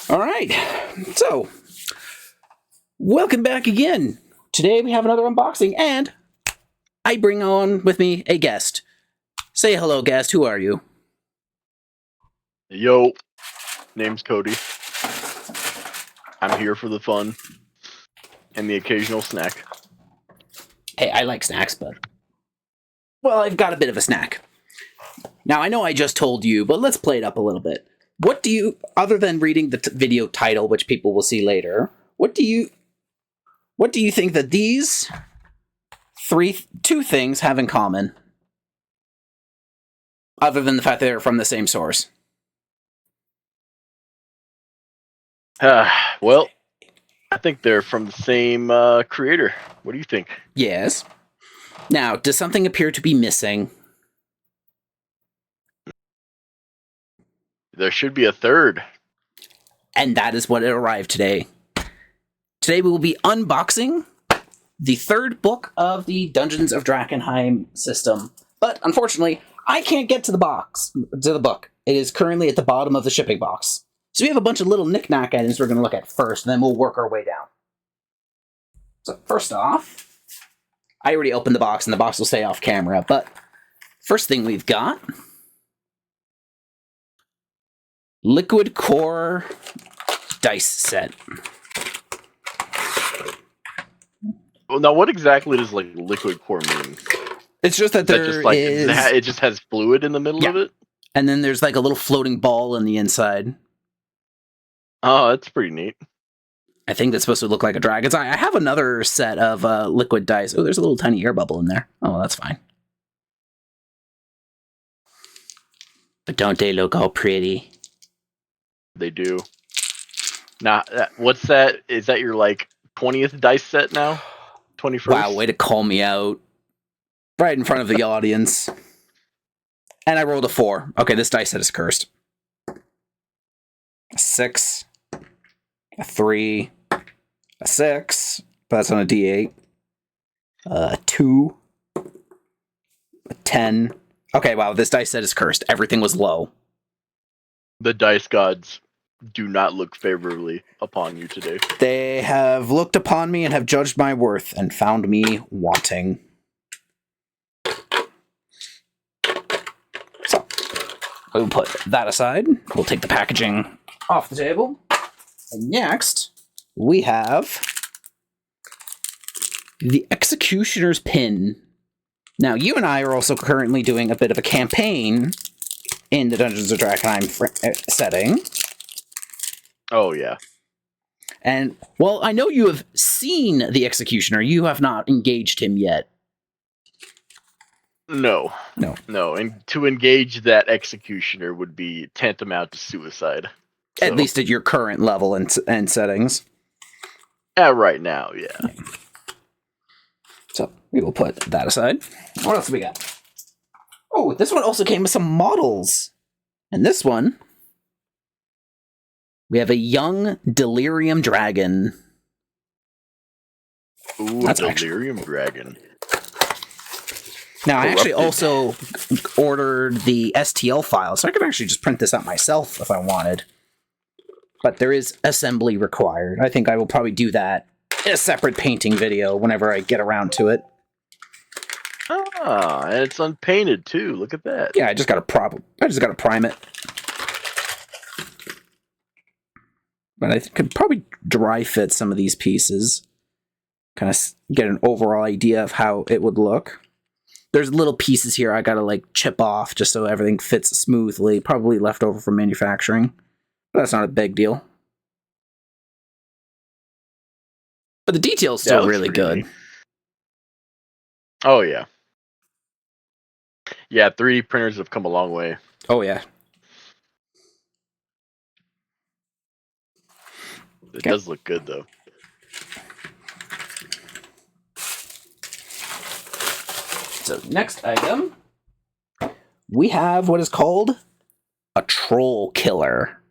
All right, so welcome back again. Today we have another unboxing, and I bring on with me a guest. Say hello, guest. Who are you? Yo, name's Cody. I'm here for the fun and the occasional snack. Hey, I like snacks, but... well, I've got a bit of a snack. Now, I know I just told you, but let's play it up a little bit. What do you, other than reading the video title, which people will see later, what do you think that these two things have in common? Other than the fact that they're from the same source. Well, I think they're from the same creator. What do you think? Yes. Now, does something appear to be missing? There should be a third. And that is what arrived today. Today we will be unboxing the third book of the Dungeons of Drakkenheim system. But unfortunately, I can't get to the book. It is currently at the bottom of the shipping box. So we have a bunch of little knick-knack items we're going to look at first, and then we'll work our way down. So first off, I already opened the box, and the box will stay off camera, but first thing we've got... Liquid Core dice set. Well, now what exactly does like liquid core mean? It's just that it just has fluid in the middle of it? And then there's like a little floating ball on the inside. Oh, that's pretty neat. I think that's supposed to look like a dragon's eye. I have another set of liquid dice. Oh, there's a little tiny air bubble in there. Oh, well, that's fine. But don't they look all pretty? They do. Now, what's that? Is that your like 20th dice set now? 21st? Wow, way to call me out. Right in front of the audience. And I rolled a 4. Okay, this dice set is cursed. A 6. A 3. A 6. But that's on a D8. A 2. A 10. Okay, wow, this dice set is cursed. Everything was low. The dice gods do not look favorably upon you today. They have looked upon me and have judged my worth and found me wanting. So, we'll put that aside. We'll take the packaging off the table. And next, we have the Executioner's Pin. Now, you and I are also currently doing a bit of a campaign in the Dungeons of Drakkenheim setting. Oh, yeah. And, well, I know you have seen the Executioner. You have not engaged him yet. No. And to engage that Executioner would be tantamount to suicide. So. At least at your current level and settings. Right now, yeah. So, we will put that aside. What else do we got? Oh, this one also came with some models. And this one... we have a young delirium dragon. Ooh, that's a delirium dragon. Now, I actually also ordered the STL file, so I could actually just print this out myself if I wanted. But there is assembly required. I think I will probably do that in a separate painting video whenever I get around to it. Ah, and it's unpainted too. Look at that. Yeah, I just got to prime it. But I could probably dry fit some of these pieces. Kind of get an overall idea of how it would look. There's little pieces here I gotta like chip off just so everything fits smoothly. Probably left over from manufacturing. But that's not a big deal. But the detail's still really good. Neat. Oh, yeah. Yeah, 3D printers have come a long way. Oh, yeah. It does look good, though. So, next item, we have what is called a troll killer.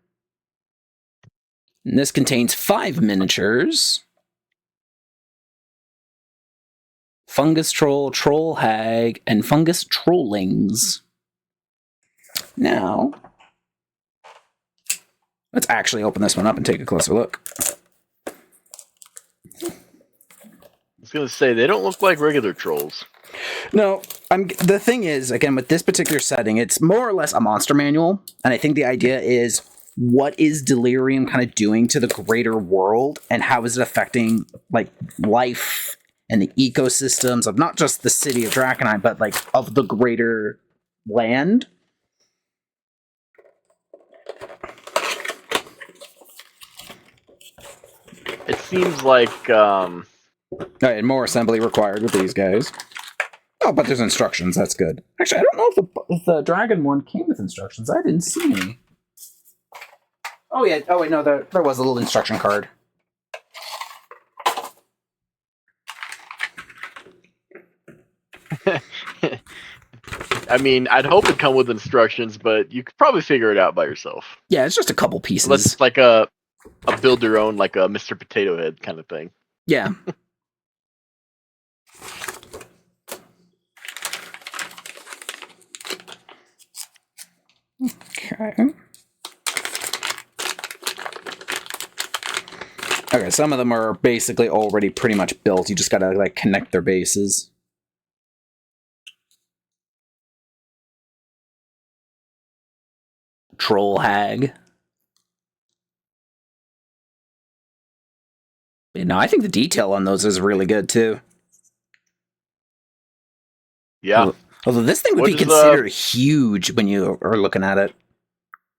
And this contains 5 miniatures. Fungus troll, troll hag, and fungus trollings. Now, Let's actually open this one up and take a closer look. I was gonna say they don't look like regular trolls. No, the thing is, again, with this particular setting, it's more or less a monster manual, and I think the idea is what is delirium kind of doing to the greater world, and how is it affecting like life and the ecosystems of not just the city of Drakkenheim, but like of the greater land. It seems like And more assembly required with these guys. Oh, but there's instructions. That's good. Actually, I don't know if the dragon one came with instructions. I didn't see any. Oh, yeah. Oh, wait, no, there was a little instruction card. I mean, I'd hope it'd come with instructions, but you could probably figure it out by yourself. Yeah, it's just a couple pieces. Unless it's like a build your own, like a Mr. Potato Head kind of thing. Yeah. Okay. Okay, some of them are basically already pretty much built. You just gotta like connect their bases. Troll hag. No, I think the detail on those is really good too. Yeah. Although this thing would be considered huge when you are looking at it,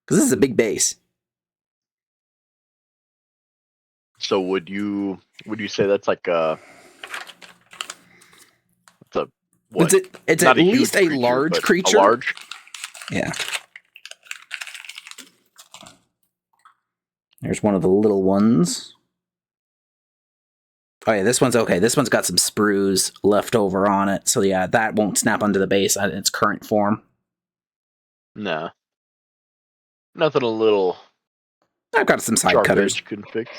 because this is a big base. So would you say that's like a? It's a. What? It's at least a large creature. A large. Yeah. There's one of the little ones. Oh yeah, this one's okay. This one's got some sprues left over on it. So yeah, that won't snap onto the base in its current form. No. Nothing a little... I've got some side cutters. Couldn't fix.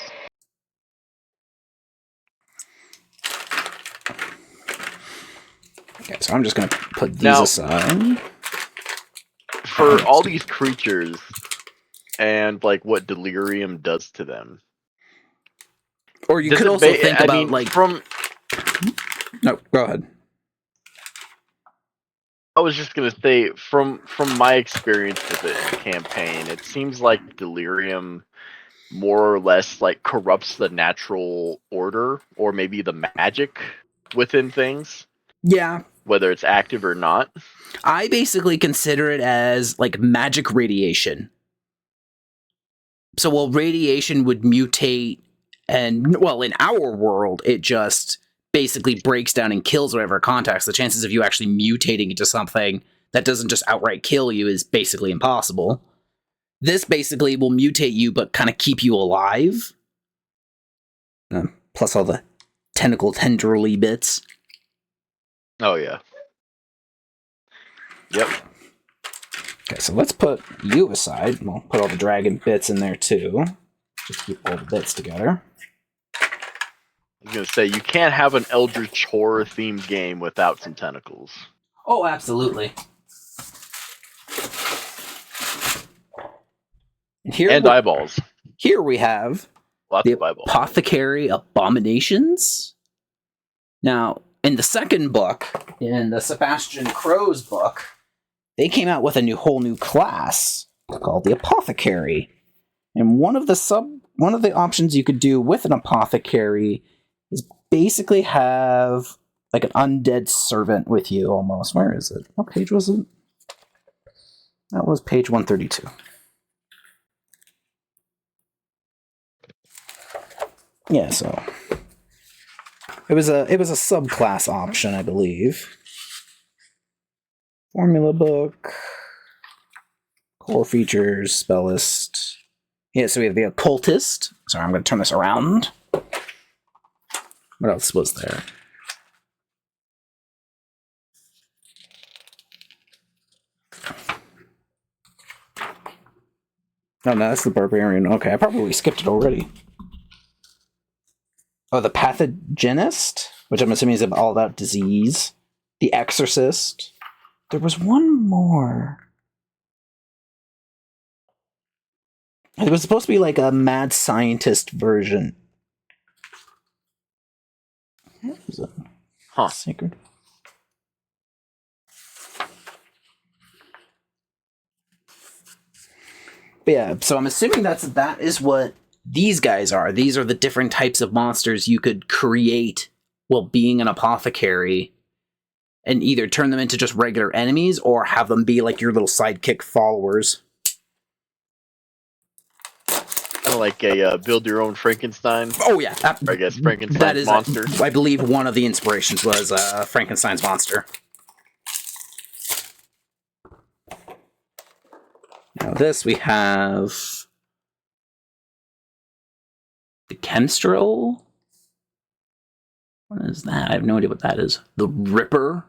Okay, so I'm just going to put these aside. For all these creatures and like what delirium does to them. Or you could also think about like from. No, go ahead. I was just gonna say from my experience with the campaign, it seems like delirium more or less like corrupts the natural order or maybe the magic within things. Yeah. Whether it's active or not. I basically consider it as like magic radiation. So while radiation would mutate, and well, in our world, it just basically breaks down and kills whatever it contacts. The chances of you actually mutating into something that doesn't just outright kill you is basically impossible. This basically will mutate you, but kind of keep you alive. Plus all the tentacle tendrily bits. Oh, yeah. Yep. Okay, so let's put you aside. We'll put all the dragon bits in there, too. Just keep all the bits together. I was going to say, you can't have an Eldritch Horror-themed game without some tentacles. Oh, absolutely. And eyeballs. Here we have lots the of eyeballs. Apothecary Abominations. Now, in the second book, in the Sebastian Crow's book, they came out with a whole new class called the Apothecary. And one of the options you could do with an Apothecary is basically have like an undead servant with you almost. Where is it? What page was it? That was page 132. Yeah, so it was a subclass option, I believe. Formula book, core features, spell list. Yeah, so we have the occultist. Sorry, I'm going to turn this around. What else was there? Oh, no, that's the barbarian. Okay, I probably skipped it already. Oh, the pathogenist, which I'm assuming is all about disease. The exorcist. There was one more. It was supposed to be like a mad scientist version. Huh. Sacred. But yeah, so I'm assuming that is what these guys are. These are the different types of monsters you could create while being an apothecary, and either turn them into just regular enemies or have them be like your little sidekick followers. Kind of like a build your own Frankenstein. Oh yeah, I guess Frankenstein's that is monster. I believe one of the inspirations was Frankenstein's monster. Now this we have the Chemstrel. What is that? I have no idea what that is. The Ripper,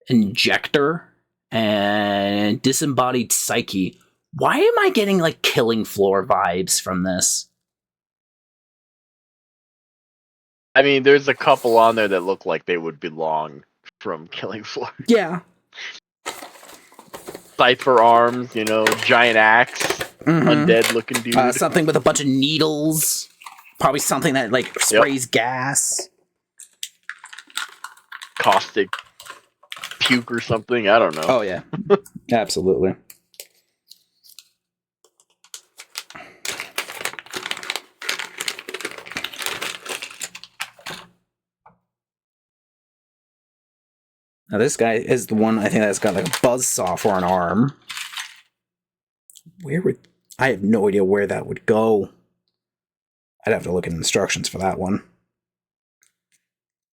Injector, and Disembodied Psyche. Why am I getting like Killing Floor vibes from this? I mean, there's a couple on there that look like they would belong from Killing Floor. Yeah. Cypher arms, giant axe, undead looking dude. Something with a bunch of needles. Probably something that like sprays gas. Caustic puke or something. I don't know. Oh yeah, absolutely. Now this guy is the one I think that's got like a buzzsaw for an arm. I have no idea where that would go. I'd have to look at instructions for that one.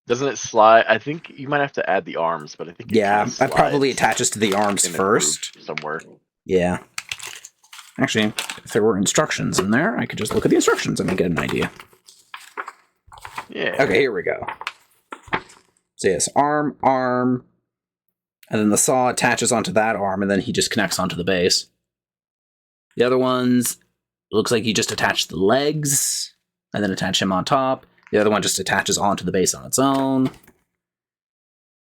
Doesn't it slide? I think you might have to add the arms, but I think it probably attaches to the arms first. Somewhere. Yeah. Actually, if there were instructions in there, I could just look at the instructions and get an idea. Yeah. Okay, here we go. So yes, arm, and then the saw attaches onto that arm, and then he just connects onto the base. The other ones, looks like you just attach the legs, and then attach him on top. The other one just attaches onto the base on its own.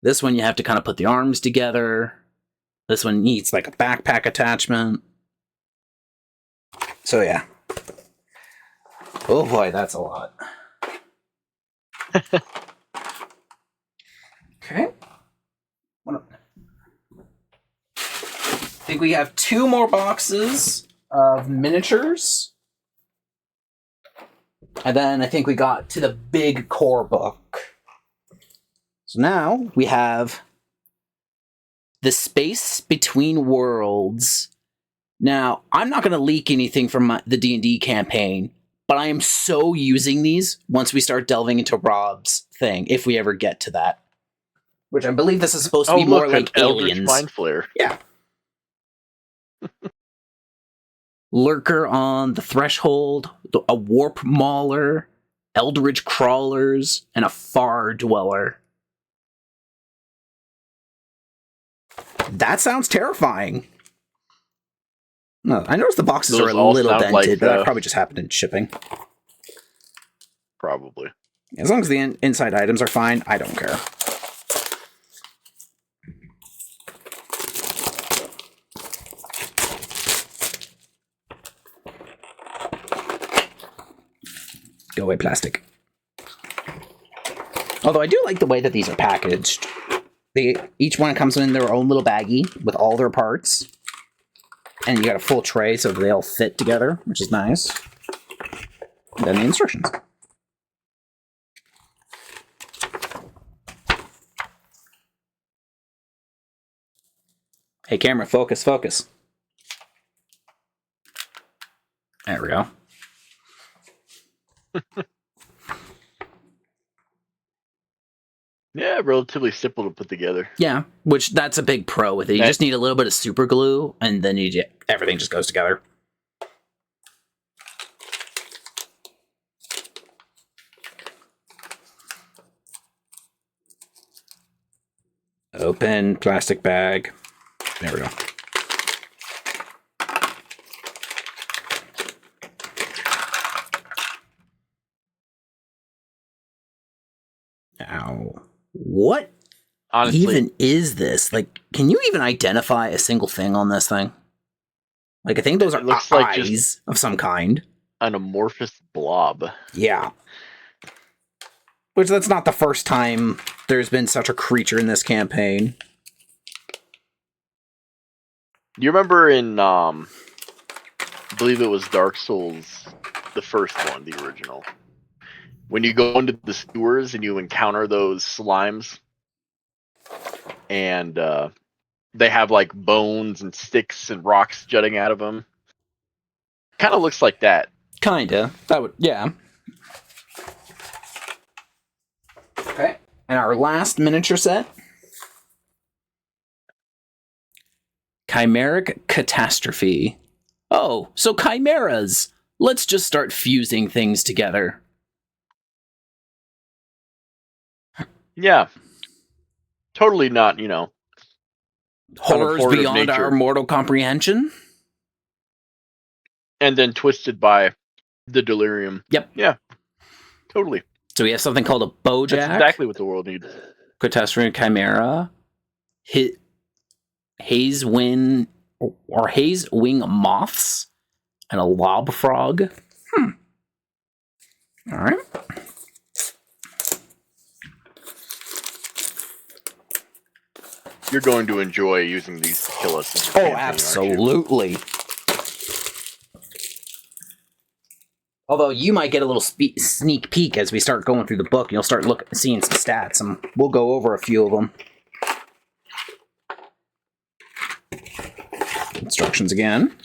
This one you have to kind of put the arms together. This one needs like a backpack attachment. So yeah. Oh boy, that's a lot. Okay. I think we have 2 more boxes of miniatures. And then I think we got to the big core book. So now we have The Space Between Worlds. Now, I'm not going to leak anything from the D&D campaign, but I am so using these once we start delving into Rob's thing, if we ever get to that. Which I believe this is supposed to be more like aliens. Mind Flare. Yeah. Lurker on the Threshold, a Warp Mauler, Eldritch Crawlers, and a Far Dweller. That sounds terrifying. No, I noticed the boxes are a little dented, like, but that probably just happened in shipping. Probably. As long as the inside items are fine, I don't care. Go away, plastic. Although I do like the way that these are packaged. Each one comes in their own little baggie with all their parts. And you got a full tray so they all fit together, which is nice. And then the instructions. Hey, camera, focus, focus. There we go. Yeah, relatively simple to put together. Yeah, which that's a big pro with it. You just need a little bit of super glue, and then everything just goes together. Open plastic bag. There we go. Now, what Honestly, even is this? Like, can you even identify a single thing on this thing? Like, I think those are It looks eyes like just of some kind. an amorphous blob. Yeah. Which, that's not the first time there's been such a creature in this campaign. You remember in, I believe it was Dark Souls, the first one, the original, when you go into the sewers and you encounter those slimes, and they have like bones and sticks and rocks jutting out of them. Kind of looks like that. Kinda. That would, yeah. Okay. And our last miniature set. Chimeric Catastrophe. Oh, so chimeras. Let's just start fusing things together. Yeah. Totally not, Horrors unimportant of beyond our nature. mortal comprehension. And then twisted by the delirium. Yep. Yeah. Totally. So we have something called a Bojack. That's exactly what the world needs. Catastrophe Chimera. Haze Wing Moths. And a Lob Frog. Alright. You're going to enjoy using these to kill us. Oh, absolutely. Although you might get a little sneak peek as we start going through the book. You'll start seeing some stats, and we'll go over a few of them. Instructions again.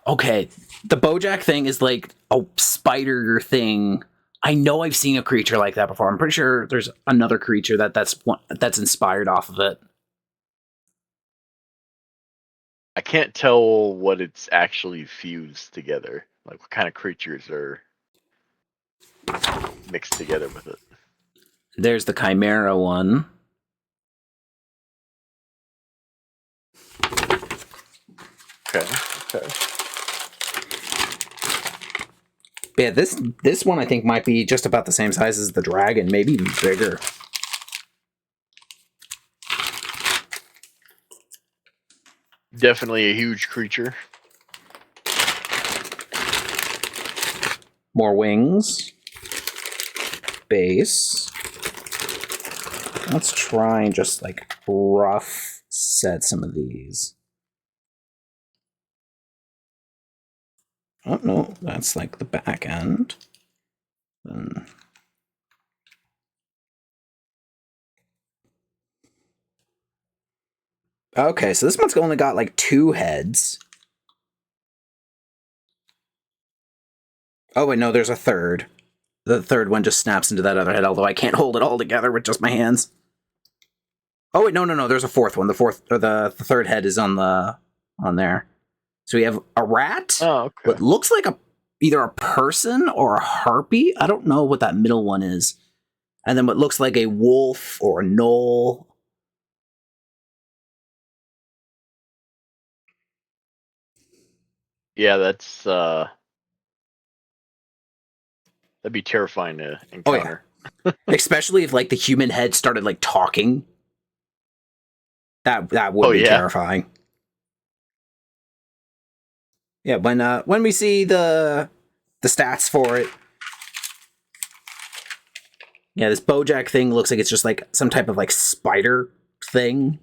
Okay, the Bojack thing is like a spider thing. I know I've seen a creature like that before. I'm pretty sure there's another creature that's inspired off of it. I can't tell what it's actually fused together. Like what kind of creatures are mixed together with it. There's the Chimera one. Okay. Yeah, this one I think might be just about the same size as the dragon, maybe even bigger. Definitely a huge creature. More wings. Base. Let's try and just like rough set some of these. Oh no, that's like the back end. Then okay, so this one's only got like 2 heads. Oh wait, no, there's a third. The third one just snaps into that other head, although I can't hold it all together with just my hands. Oh wait, no, there's a fourth one. The third head is on there. So we have a rat. Oh, okay. What looks like either a person or a harpy. I don't know what that middle one is. And then what looks like a wolf or a gnoll. Yeah, that's that'd be terrifying to encounter. Oh, yeah. Especially if like the human head started like talking. That would be terrifying. Yeah, when we see the stats for it. Yeah, this Bojack thing looks like it's just like some type of like spider thing.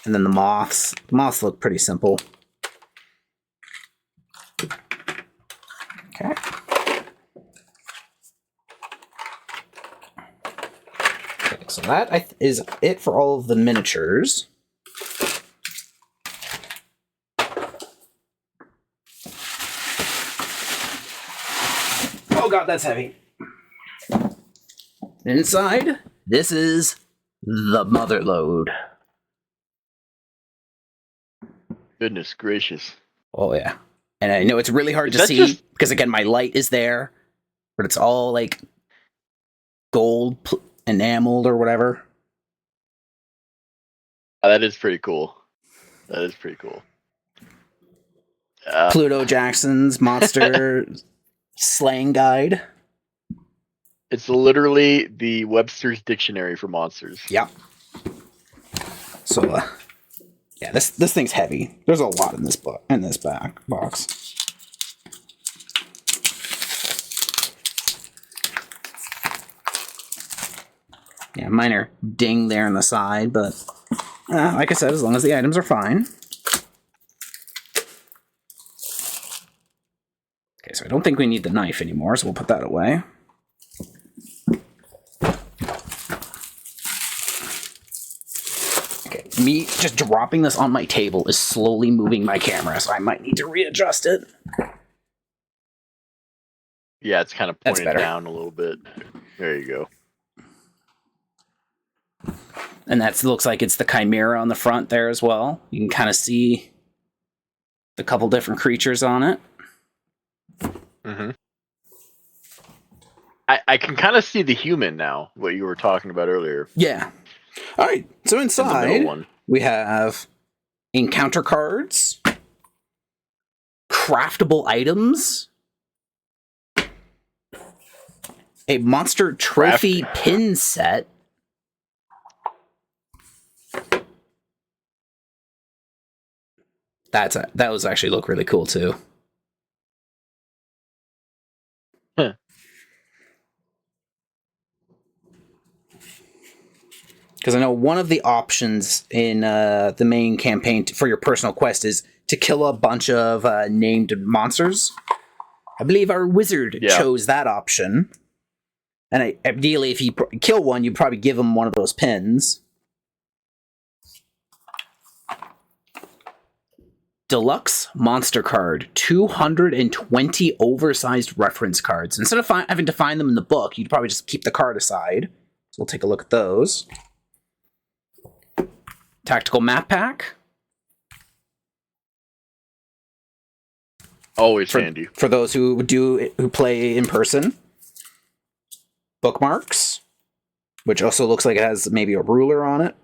And then the moths. The moths look pretty simple. Okay. Okay, so that is it for all of the miniatures. Oh god, that's heavy. Inside, this is the mother load. Goodness gracious. Oh yeah. And I know it's really hard to see because again my light is there, but it's all like gold enameled or whatever. That is pretty cool. Pluto Jackson's monster slang guide. It's literally the Webster's Dictionary for monsters. Yep. So, yeah, this thing's heavy. There's a lot in this book, in this back box. Yeah, minor ding there on the side, but like I said, as long as the items are fine. Okay, so I don't think we need the knife anymore, so we'll put that away. Okay, me just dropping this on my table is slowly moving my camera, so I might need to readjust it. Yeah, it's kind of That's pointed better. down a little bit. There you go. And that looks like it's the Chimera on the front there as well. You can kind of see the couple different creatures on it. Mm-hmm. I can kind of see the human now, what you were talking about earlier. Yeah. All right. So inside, one. we have encounter cards, craftable items, a monster trophy pin set, that was actually look really cool too. Huh. Because I know one of the options in the main campaign for your personal quest is to kill a bunch of named monsters. I believe our wizard chose that option. And ideally, if you kill one, you probably give him one of those pins. Deluxe monster card, 220 oversized reference cards. Instead of having to find them in the book, you'd probably just keep the card aside. So we'll take a look at those. Tactical map pack. Always handy. For those who play in person. Bookmarks, which also looks like it has maybe a ruler on it.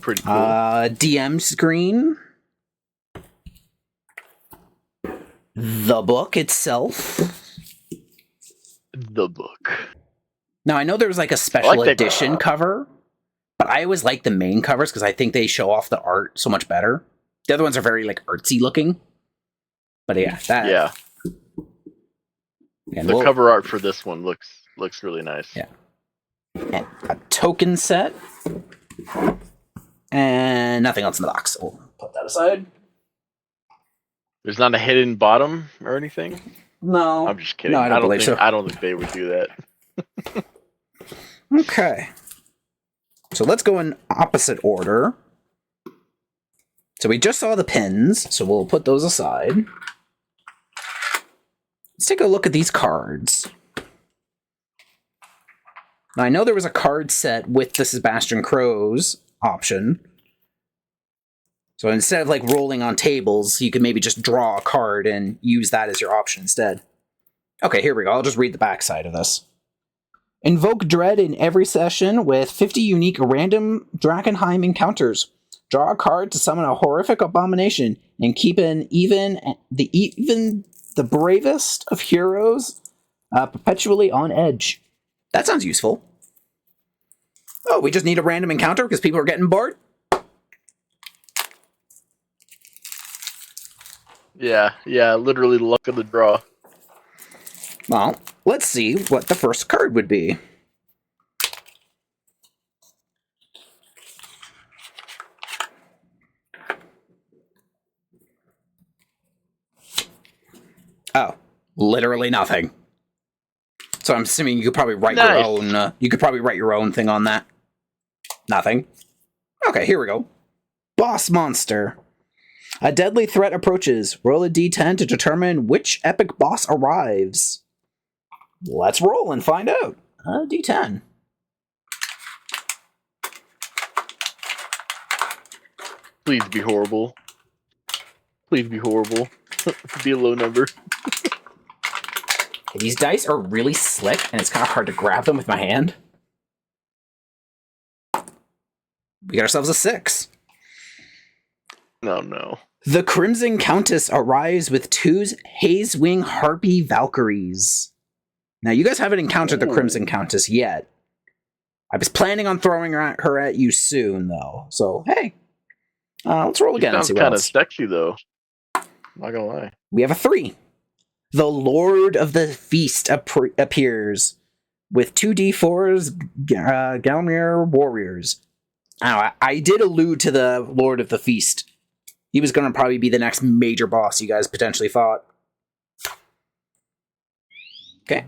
Pretty cool. DM screen. The book itself. The book. Now, I know there's like a special edition cover, but I always like the main covers because I think they show off the art so much better. The other ones are very like artsy looking. But yeah, that. Yeah. And the cover art for this one looks really nice. Yeah. And a token set. And nothing else in the box. So we'll put that aside. There's not a hidden bottom or anything? No. I'm just kidding. No, I don't believe so. I don't think they would do that. Okay. So let's go in opposite order. So we just saw the pins, so we'll put those aside. Let's take a look at these cards. Now, I know there was a card set with the Sebastian Crows option. So instead of like rolling on tables, you could maybe just draw a card and use that as your option instead. Okay, here we go. I'll just read the backside of this. Invoke dread in every session with 50 unique random Drakkenheim encounters. Draw a card to summon a horrific abomination and keep even the bravest of heroes perpetually on edge. That sounds useful. Oh, we just need a random encounter because people are getting bored? Yeah, literally the luck of the draw. Well, let's see what the first card would be. Oh, literally nothing. So I'm assuming you could probably write your own. You could probably write your own thing on that. Nothing. Okay, here we go. Boss monster. A deadly threat approaches. Roll a d10 to determine which epic boss arrives. Let's roll and find out. D10. Please be horrible. Please be horrible. Be a low number. These dice are really slick, and it's kind of hard to grab them with my hand. We got ourselves a 6. No. The Crimson Countess arrives with 2 Hazewing Harpy Valkyries. Now, you guys haven't encountered the Crimson Countess yet. I was planning on throwing her at you soon, though. So, hey. Let's roll again and see what else. Sounds kind of sexy, though. Not gonna lie. We have a 3. The Lord of the Feast appears with 2d4s Galmir Warriors. Now, I did allude to the Lord of the Feast. He was going to probably be the next major boss you guys potentially fought. Okay.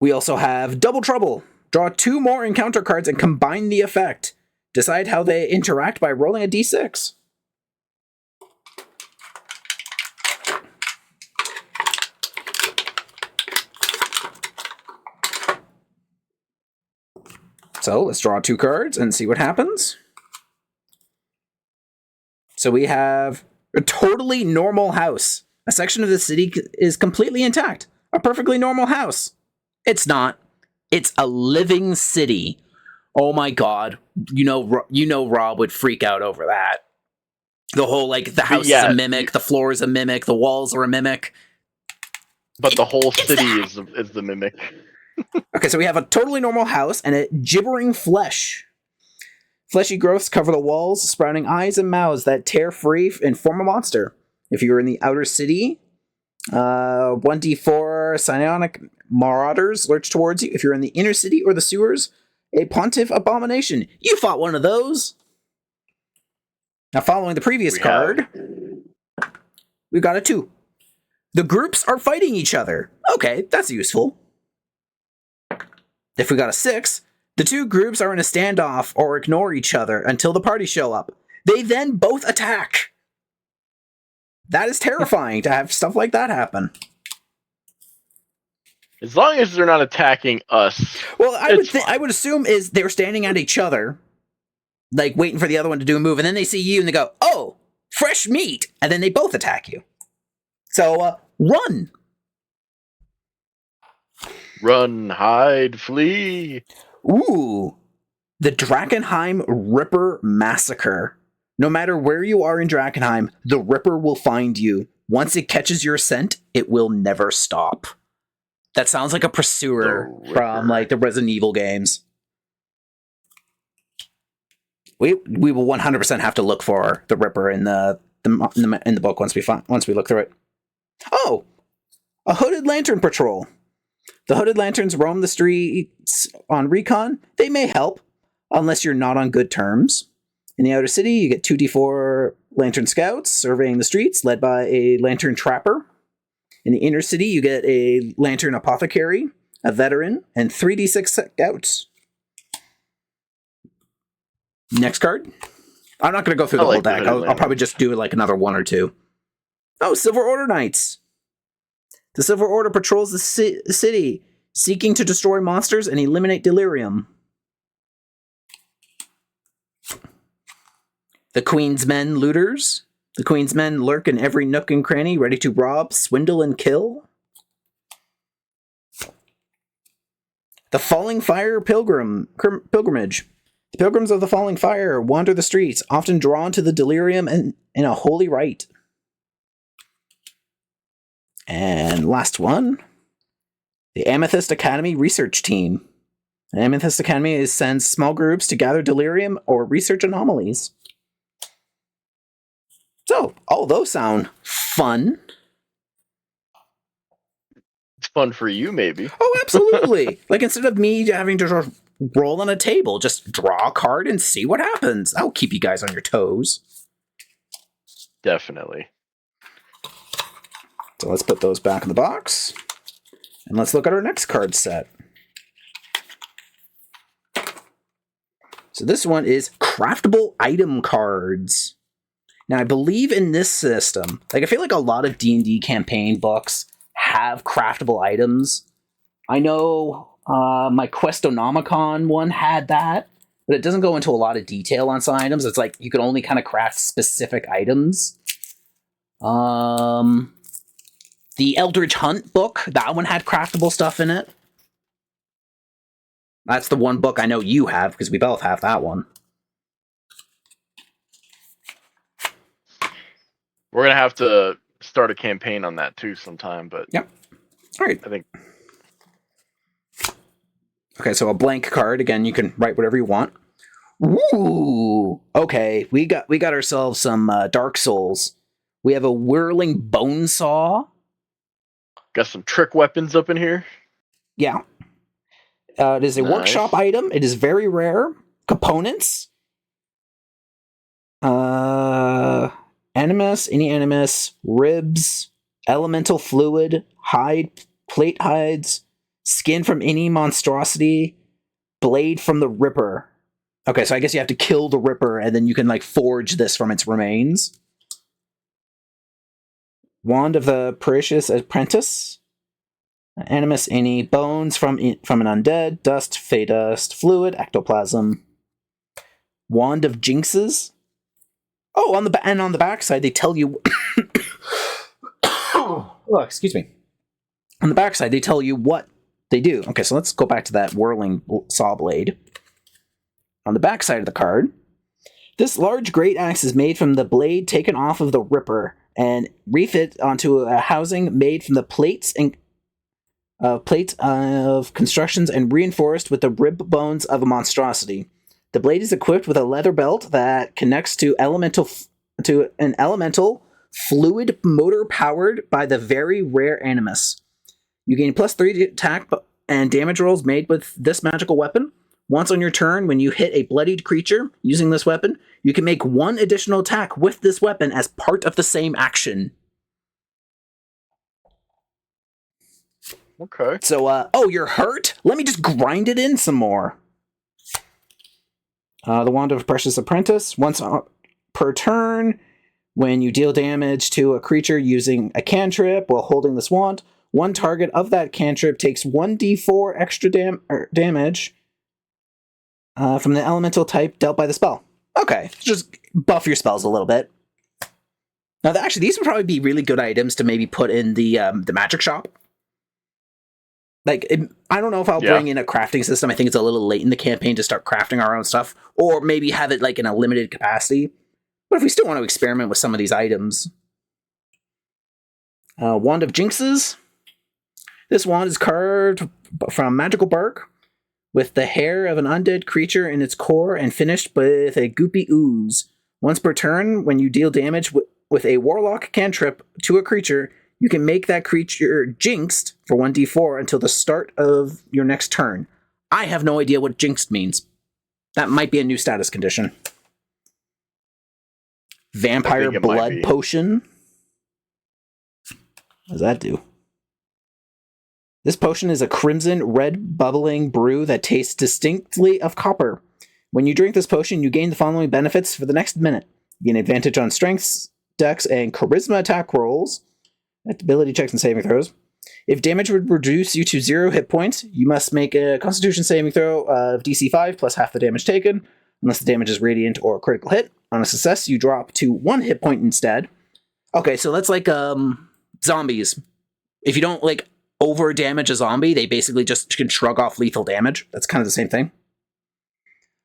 We also have Double Trouble. Draw 2 more encounter cards and combine the effect. Decide how they interact by rolling a d6. So let's draw 2 cards and see what happens. So we have a totally normal house. A section of the city is completely intact. A perfectly normal house. It's not. It's a living city. Oh my god. You know Rob would freak out over that. The whole, like, the house is a mimic, the floor is a mimic, the walls are a mimic. But the whole city is the mimic. Okay, so we have a totally normal house and a gibbering flesh. Fleshy growths cover the walls, sprouting eyes and mouths that tear free and form a monster. If you're in the outer city, 1d4 psionic marauders lurch towards you. If you're in the inner city or the sewers, a pontiff abomination. You fought one of those. Now, following the previous card, we've got a 2. The groups are fighting each other. Okay, that's useful. If we got a 6, the 2 groups are in a standoff or ignore each other until the party show up. They then both attack. That is terrifying to have stuff like that happen. As long as they're not attacking us. Well, I would assume is they're standing at each other, like waiting for the other one to do a move, and then they see you and they go, "Oh, fresh meat," and then they both attack you. So run. Run, hide, flee. Ooh, the Drakkenheim Ripper Massacre. No matter where you are in Drakkenheim, the Ripper will find you. Once it catches your scent, it will never stop. That sounds like a pursuer from, like, the Resident Evil games. We will 100% have to look for the Ripper in the book once we look through it. Oh, a Hooded Lantern Patrol. The Hooded Lanterns roam the streets on recon. They may help, unless you're not on good terms. In the outer city, you get 2d4 Lantern Scouts surveying the streets, led by a Lantern Trapper. In the inner city, you get a Lantern Apothecary, a Veteran, and 3d6 Scouts. Next card. I'm not going to go through the whole deck. I'll probably just do like another 1 or 2. Oh, Silver Order Knights. The Silver Order patrols the city, seeking to destroy monsters and eliminate delirium. The Queen's Men Looters. The Queen's Men lurk in every nook and cranny, ready to rob, swindle, and kill. The Falling Fire Pilgrimage. The Pilgrims of the Falling Fire wander the streets, often drawn to the delirium in a holy rite. And last one, the Amethyst Academy Research Team. The Amethyst Academy sends small groups to gather delirium or research anomalies. So, all those sound fun. It's fun for you, maybe. Oh, absolutely. Like, instead of me having to roll on a table, just draw a card and see what happens. That'll keep you guys on your toes. Definitely. So let's put those back in the box. And let's look at our next card set. So this one is craftable item cards. Now, I believe in this system, like, I feel like a lot of D&D campaign books have craftable items. I know my Questonomicon one had that, but it doesn't go into a lot of detail on some items. It's like you can only kind of craft specific items. The Eldritch Hunt book, that one had craftable stuff in it. That's the one book I know you have, because we both have that one. We're gonna have to start a campaign on that too sometime. But Yep. All right. I think. Okay, so a blank card. Again, you can write whatever you want. Ooh. Okay, we got ourselves some Dark Souls. We have a whirling bone saw. Got some trick weapons up in here. Yeah. It is a workshop item. It is very rare. Components. Animus, any animus, ribs, elemental fluid, hide, plate hides, skin from any monstrosity, blade from the Ripper. Okay, so I guess you have to kill the Ripper, and then you can like forge this from its remains. Wand of the Precious Apprentice. Animus, any bones from an undead, dust, fey dust, fluid, ectoplasm. Wand of Jinxes. Oh, on the backside they tell you. Oh, excuse me. On the backside they tell you what they do. Okay, so let's go back to that whirling saw blade. On the backside of the card, this large great axe is made from the blade taken off of the Ripper and refit onto a housing made from the plates of constructions and reinforced with the rib bones of a monstrosity. The blade is equipped with a leather belt that connects to an elemental fluid motor powered by the very rare Animus. You gain +3 attack and damage rolls made with this magical weapon. Once on your turn, when you hit a bloodied creature using this weapon, you can make 1 additional attack with this weapon as part of the same action. Okay. So, you're hurt? Let me just grind it in some more. The Wand of Precious Apprentice. Once per turn, when you deal damage to a creature using a cantrip while holding this wand, one target of that cantrip takes 1d4 extra damage from the elemental type dealt by the spell. Okay, just buff your spells a little bit. Now, actually, these would probably be really good items to maybe put in the magic shop. Like, I don't know if I'll bring in a crafting system. I think it's a little late in the campaign to start crafting our own stuff, or maybe have it like in a limited capacity. But if we still want to experiment with some of these items. Wand of Jinxes. This wand is carved from magical bark with the hair of an undead creature in its core and finished with a goopy ooze. Once per turn, when you deal damage with a warlock cantrip to a creature, you can make that creature jinxed for 1d4 until the start of your next turn. I have no idea what jinxed means. That might be a new status condition. Vampire Blood Potion. What does that do? This potion is a crimson red bubbling brew that tastes distinctly of copper. When you drink this potion, you gain the following benefits for the next minute. You gain advantage on strengths, dex, and charisma attack rolls, ability checks and saving throws. If damage would reduce you to 0 hit points, you must make a constitution saving throw of DC 5 plus half the damage taken, unless the damage is radiant or critical hit. On a success, you drop to 1 hit point instead. Okay, so that's like zombies. If you don't like over damage a zombie, they basically just can shrug off lethal damage. That's kind of the same thing.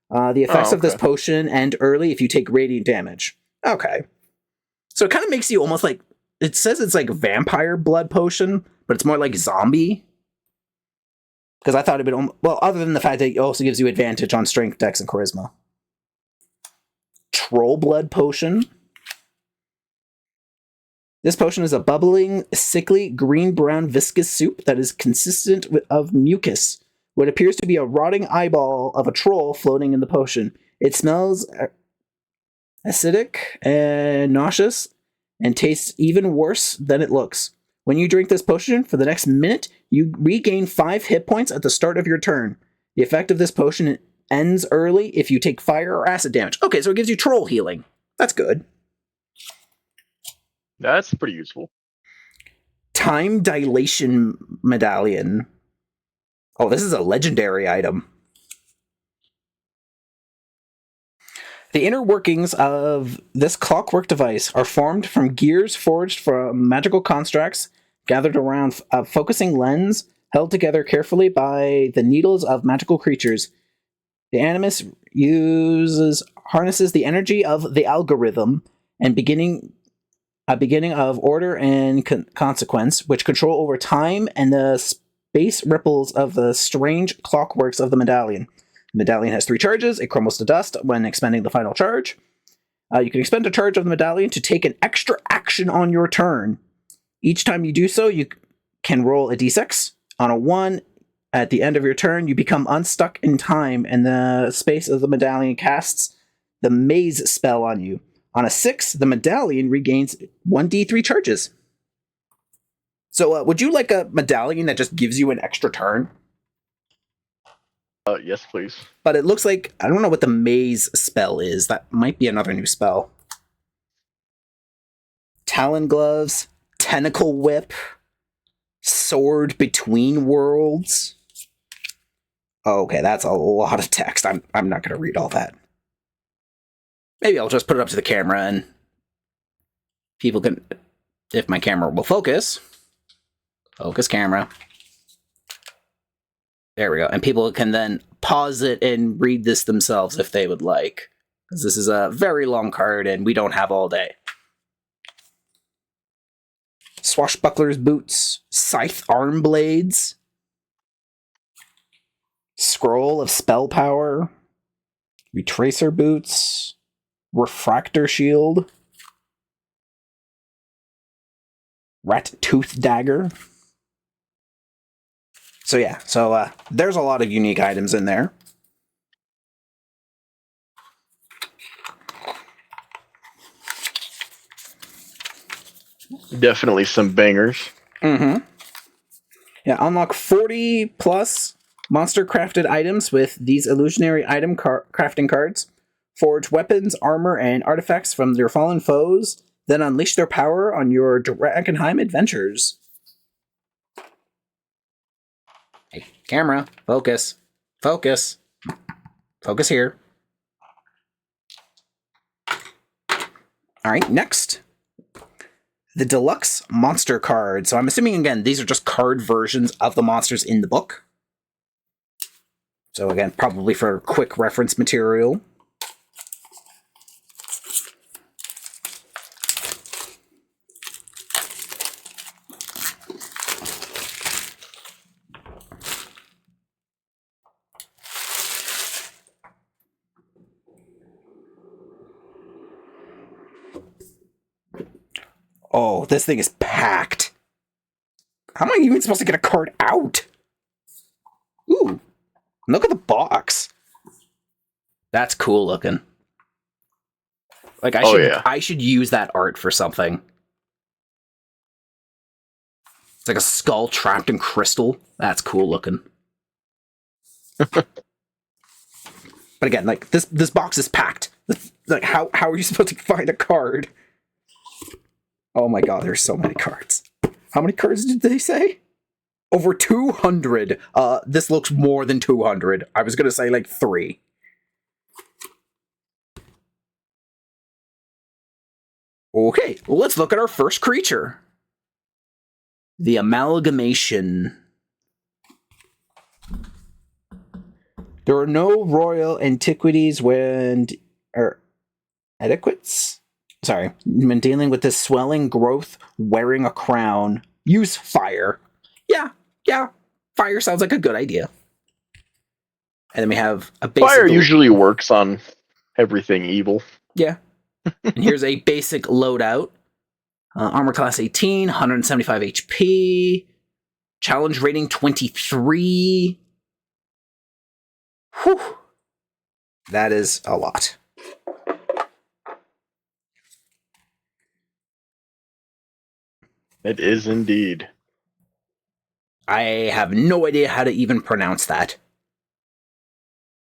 The effects of this potion end early if you take radiant damage. Okay. So it kind of makes you almost like, it says it's like vampire blood potion, but it's more like zombie. Because I thought it would, well, other than the fact that it also gives you advantage on strength, dex, and charisma. Troll blood potion. This potion is a bubbling, sickly, green-brown viscous soup that is consistent of mucus. What appears to be a rotting eyeball of a troll floating in the potion. It smells acidic and nauseous and tastes even worse than it looks. When you drink this potion, for the next minute, you regain 5 hit points at the start of your turn. The effect of this potion ends early if you take fire or acid damage. Okay, so it gives you troll healing. That's good. That's pretty useful. Time Dilation Medallion. Oh, this is a legendary item. The inner workings of this clockwork device are formed from gears forged from magical constructs gathered around a focusing lens held together carefully by the needles of magical creatures. The Animus harnesses the energy of the algorithm and beginning a beginning of order and consequence, which control over time and the space ripples of the strange clockworks of the medallion. The medallion has 3 charges. It crumbles to dust when expending the final charge. You can expend a charge of the medallion to take an extra action on your turn. Each time you do so, you can roll a d6. On a 1, at the end of your turn, you become unstuck in time, and the space of the medallion casts the maze spell on you. On a 6, the medallion regains 1d3 charges. So, would you like a medallion that just gives you an extra turn? Yes, please. But it looks like, I don't know what the maze spell is. That might be another new spell. Talon Gloves, Tentacle Whip, Sword Between Worlds. Oh, okay, that's a lot of text. I'm not going to read all that. Maybe I'll just put it up to the camera and people can, if my camera will focus camera. There we go. And people can then pause it and read this themselves if they would like. Because this is a very long card and we don't have all day. Swashbuckler's Boots, Scythe Arm Blades, Scroll of Spell Power, Retracer Boots, Refractor Shield, Rat Tooth Dagger. So yeah, there's a lot of unique items in there. Definitely some bangers. Mm-hmm. Yeah, unlock 40 plus monster crafted items with these illusionary item crafting cards. Forge weapons, armor, and artifacts from your fallen foes, then unleash their power on your Drakkenheim adventures. Hey, camera, focus. Focus. Focus here. Alright, next. The Deluxe Monster Card. So I'm assuming, again, these are just card versions of the monsters in the book. So again, probably for quick reference material. Oh, this thing is packed. How am I even supposed to get a card out? Ooh, look at the box. That's cool looking. Like I should use that art for something. It's like a skull trapped in crystal. That's cool looking. But again, like this box is packed. Like how are you supposed to find a card? Oh my god, there's so many cards. How many cards did they say? Over 200. This looks more than 200. I was gonna say like 3. Okay, let's look at our first creature. The Amalgamation. There are no royal antiquities when adequates. Sorry, when dealing with this swelling growth wearing a crown, use fire. Yeah, fire sounds like a good idea. And then we have a basic... Fire usually works on everything evil. Yeah. And here's a basic loadout. Armor class 18, 175 HP. Challenge rating 23. Whew. That is a lot. It is indeed. I have no idea how to even pronounce that.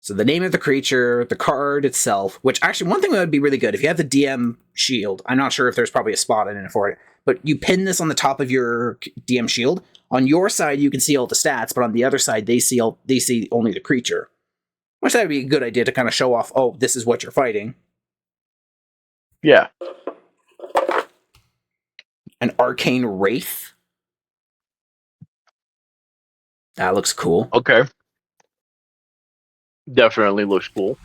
So the name of the creature, the card itself, which actually one thing that would be really good, if you have the DM shield, I'm not sure if there's probably a spot in it for it, but you pin this on the top of your DM shield. On your side, you can see all the stats, but on the other side, they see only the creature. Which that would be a good idea to kind of show off, oh, this is what you're fighting. Yeah. An Arcane Wraith. That looks cool. Okay. Definitely looks cool.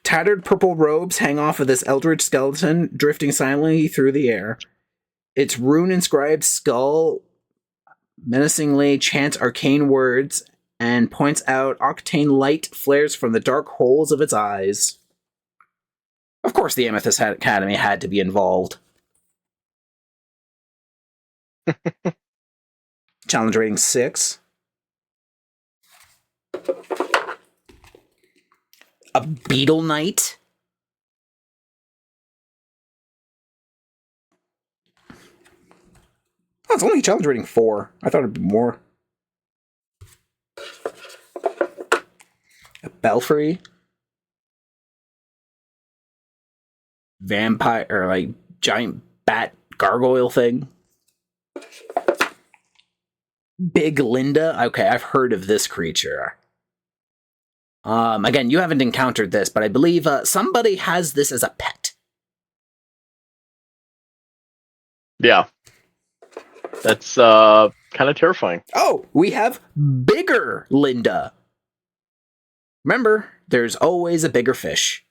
Tattered purple robes hang off of this eldritch skeleton, drifting silently through the air. Its rune-inscribed skull menacingly chants arcane words and points out octane light flares from the dark holes of its eyes. Of course, the Amethyst Academy had to be involved. Challenge rating 6. A Beetle Knight. Oh, it's only challenge rating 4. I thought it'd be more. A Belfry. Vampire, or like giant bat gargoyle thing. Big Linda. Okay, I've heard of this creature. Again, you haven't encountered this, but I believe somebody has this as a pet. Yeah. That's kind of terrifying. Oh, we have Bigger Linda. Remember, there's always a bigger fish.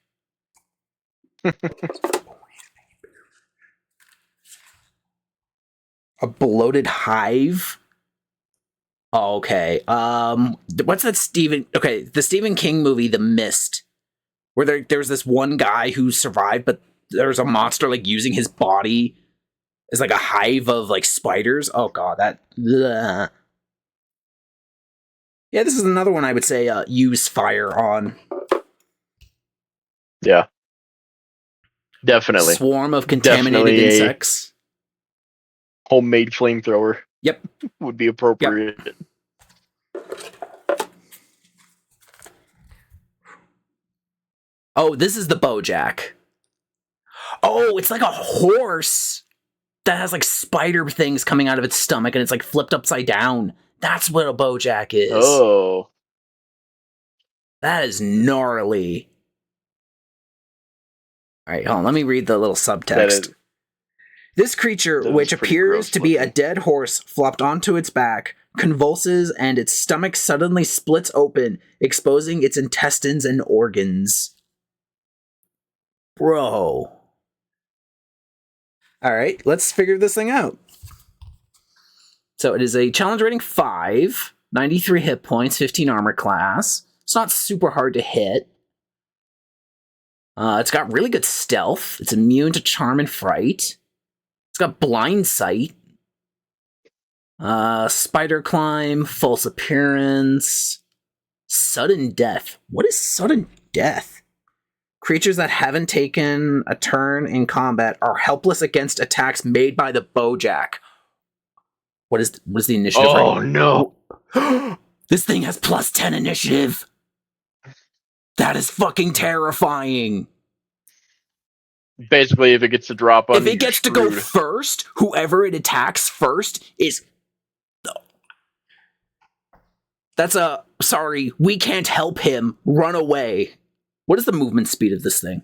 A bloated hive. Oh, okay. What's that the Stephen King movie, The Mist, where there's this one guy who survived, but there's a monster like using his body as like a hive of like spiders. Oh god, that. Ugh. Yeah, this is another one I would say use fire on. Yeah. Definitely. Swarm of contaminated insects. Homemade flamethrower. Yep. Would be appropriate. Yep. Oh, this is the Bojack. Oh, it's like a horse that has like spider things coming out of its stomach and it's like flipped upside down. That's what a Bojack is. Oh. That is gnarly. Alright, hold on, let me read the little subtext. This creature, which appears to be a dead horse flopped onto its back, convulses and its stomach suddenly splits open, exposing its intestines and organs. Bro. Alright, let's figure this thing out. So it is a challenge rating 5, 93 hit points, 15 armor class. It's not super hard to hit. It's got really good stealth. It's immune to charm and fright. It's got blind sight. Spider climb, false appearance, sudden death. What is sudden death? Creatures that haven't taken a turn in combat are helpless against attacks made by the Bojack. What is the initiative? Oh no! This thing has plus 10 initiative. That is fucking terrifying. Basically, if it gets to drop on, if it gets to go first, whoever it attacks first is. That's a sorry. We can't help him. Run away. What is the movement speed of this thing?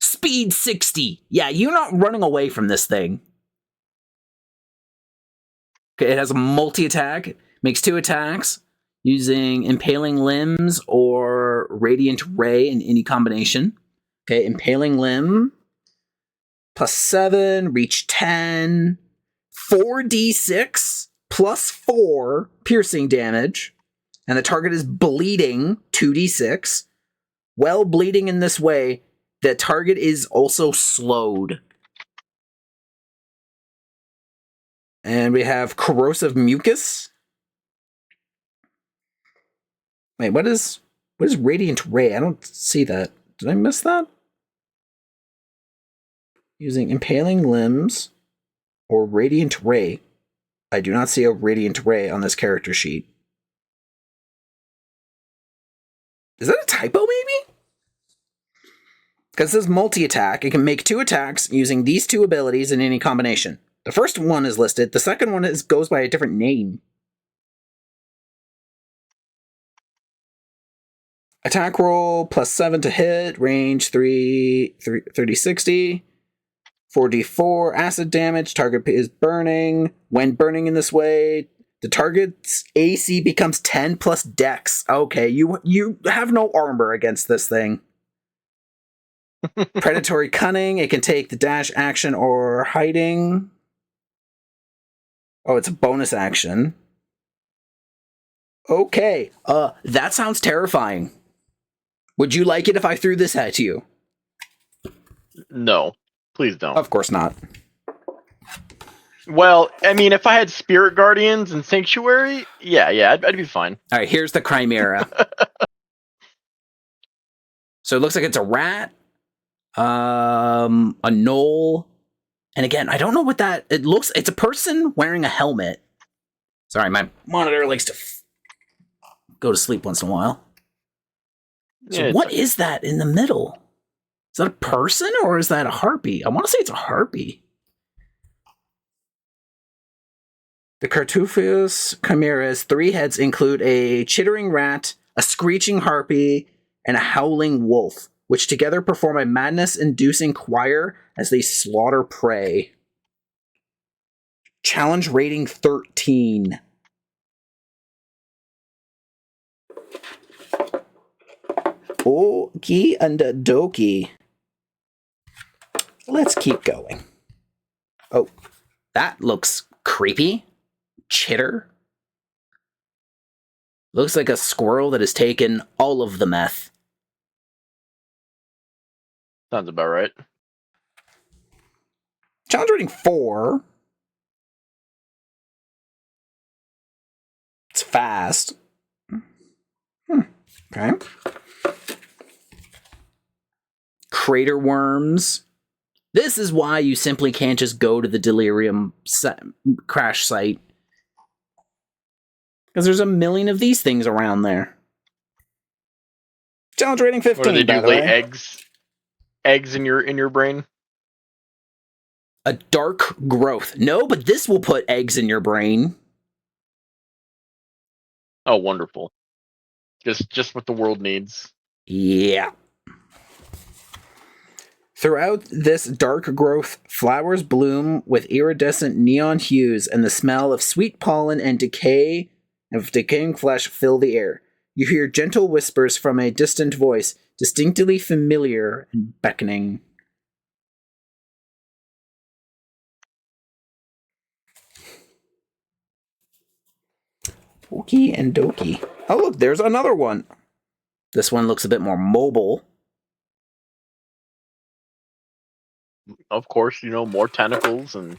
Speed 60. Yeah, you're not running away from this thing. Okay, it has a multi-attack. Makes 2 attacks using Impaling Limbs or Radiant Ray in any combination. Okay, Impaling Limb. Plus 7, reach 10. 4d6 plus 4 piercing damage. And the target is bleeding 2d6. While bleeding in this way, the target is also slowed. And we have corrosive mucus. Wait, what is Radiant Ray? I don't see that. Did I miss that? Using Impaling Limbs or Radiant Ray. I do not see a Radiant Ray on this character sheet. Is that a typo, maybe? Because this is multi-attack. It can make 2 attacks using these 2 abilities in any combination. The first one is listed. The second one goes by a different name. Attack roll, plus 7 to hit, range 30, 60. 4d4 acid damage, target is burning. When burning in this way, the target's AC becomes 10 plus dex. Okay, you have no armor against this thing. Predatory cunning. It can take the dash action or hiding. Oh, it's a bonus action. Okay. That sounds terrifying. Would you like it if I threw this at you? No, please don't. Of course not. Well, I mean, if I had Spirit Guardians and Sanctuary, yeah, I'd be fine. All right, here's the Chimera. So it looks like it's a rat, a gnoll, and again, I don't know what that. It looks. It's a person wearing a helmet. Sorry, my monitor likes to go to sleep once in a while. So Yeah, what is that in the middle? Is that a person or is that a harpy? I want to say it's a harpy. The Cartuphus Chimera's 3 heads include a chittering rat, a screeching harpy, and a howling wolf, which together perform a madness-inducing choir as they slaughter prey. Challenge rating 13. Okie and dokie. Let's keep going. Oh, that looks creepy. Chitter. Looks like a squirrel that has taken all of the meth. sounds about right. Challenge rating 4. It's fast. Okay. Crater worms. This is why you simply can't just go to the Delirium crash site. Because there's a million of these things around there. Challenge rating 15, What do they by do? the Lay way. eggs in your brain? A dark growth. No, but this will put eggs in your brain. Oh, wonderful. Just what the world needs. Yeah. Throughout this dark growth, flowers bloom with iridescent neon hues, and the smell of sweet pollen and decaying flesh fill the air. You hear gentle whispers from a distant voice, distinctly familiar and beckoning. Okie and dokie. Oh, look, there's another one. This one looks a bit more mobile. Of course, more tentacles and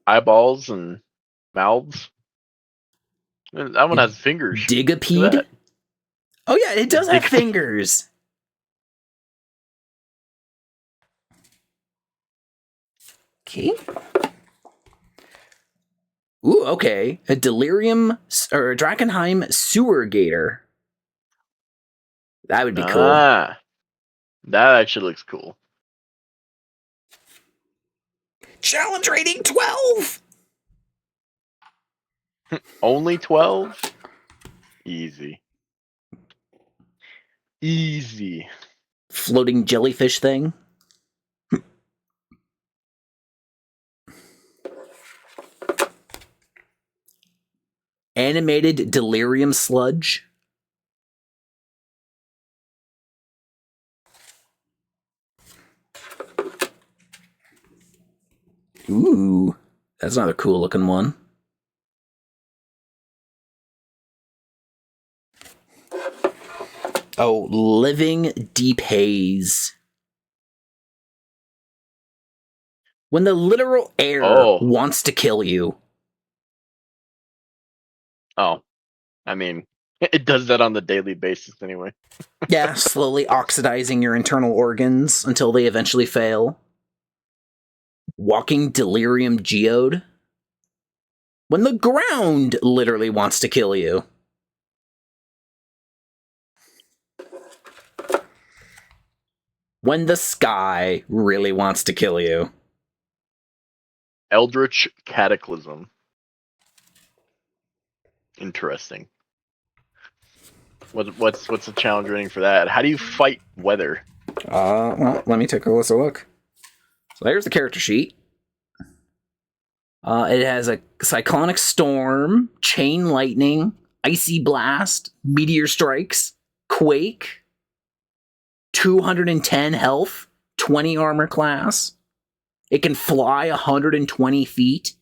eyeballs and mouths. And that one has fingers. Look at Digipede? that. Oh yeah, it does have Digipede. fingers. Okay. Ooh, okay. A Delirium or a Drakkenheim sewer gator. That would be cool. That actually looks cool. Challenge rating 12. Only 12? Easy. Floating jellyfish thing. Animated delirium sludge. Ooh, that's another cool looking one. Oh, living deep haze. When the literal air wants to kill you. Oh, I mean, it does that on the daily basis anyway. Yeah, slowly oxidizing your internal organs until they eventually fail. Walking delirium geode. When the ground literally wants to kill you. When the sky really wants to kill you. Eldritch Cataclysm. Interesting. What's the challenge rating for that? How do you fight weather? Well, let me take a closer look. So there's the character sheet. It has a cyclonic storm, chain lightning, icy blast, meteor strikes, quake, 210 health, 20 armor class. It can fly 120 feet.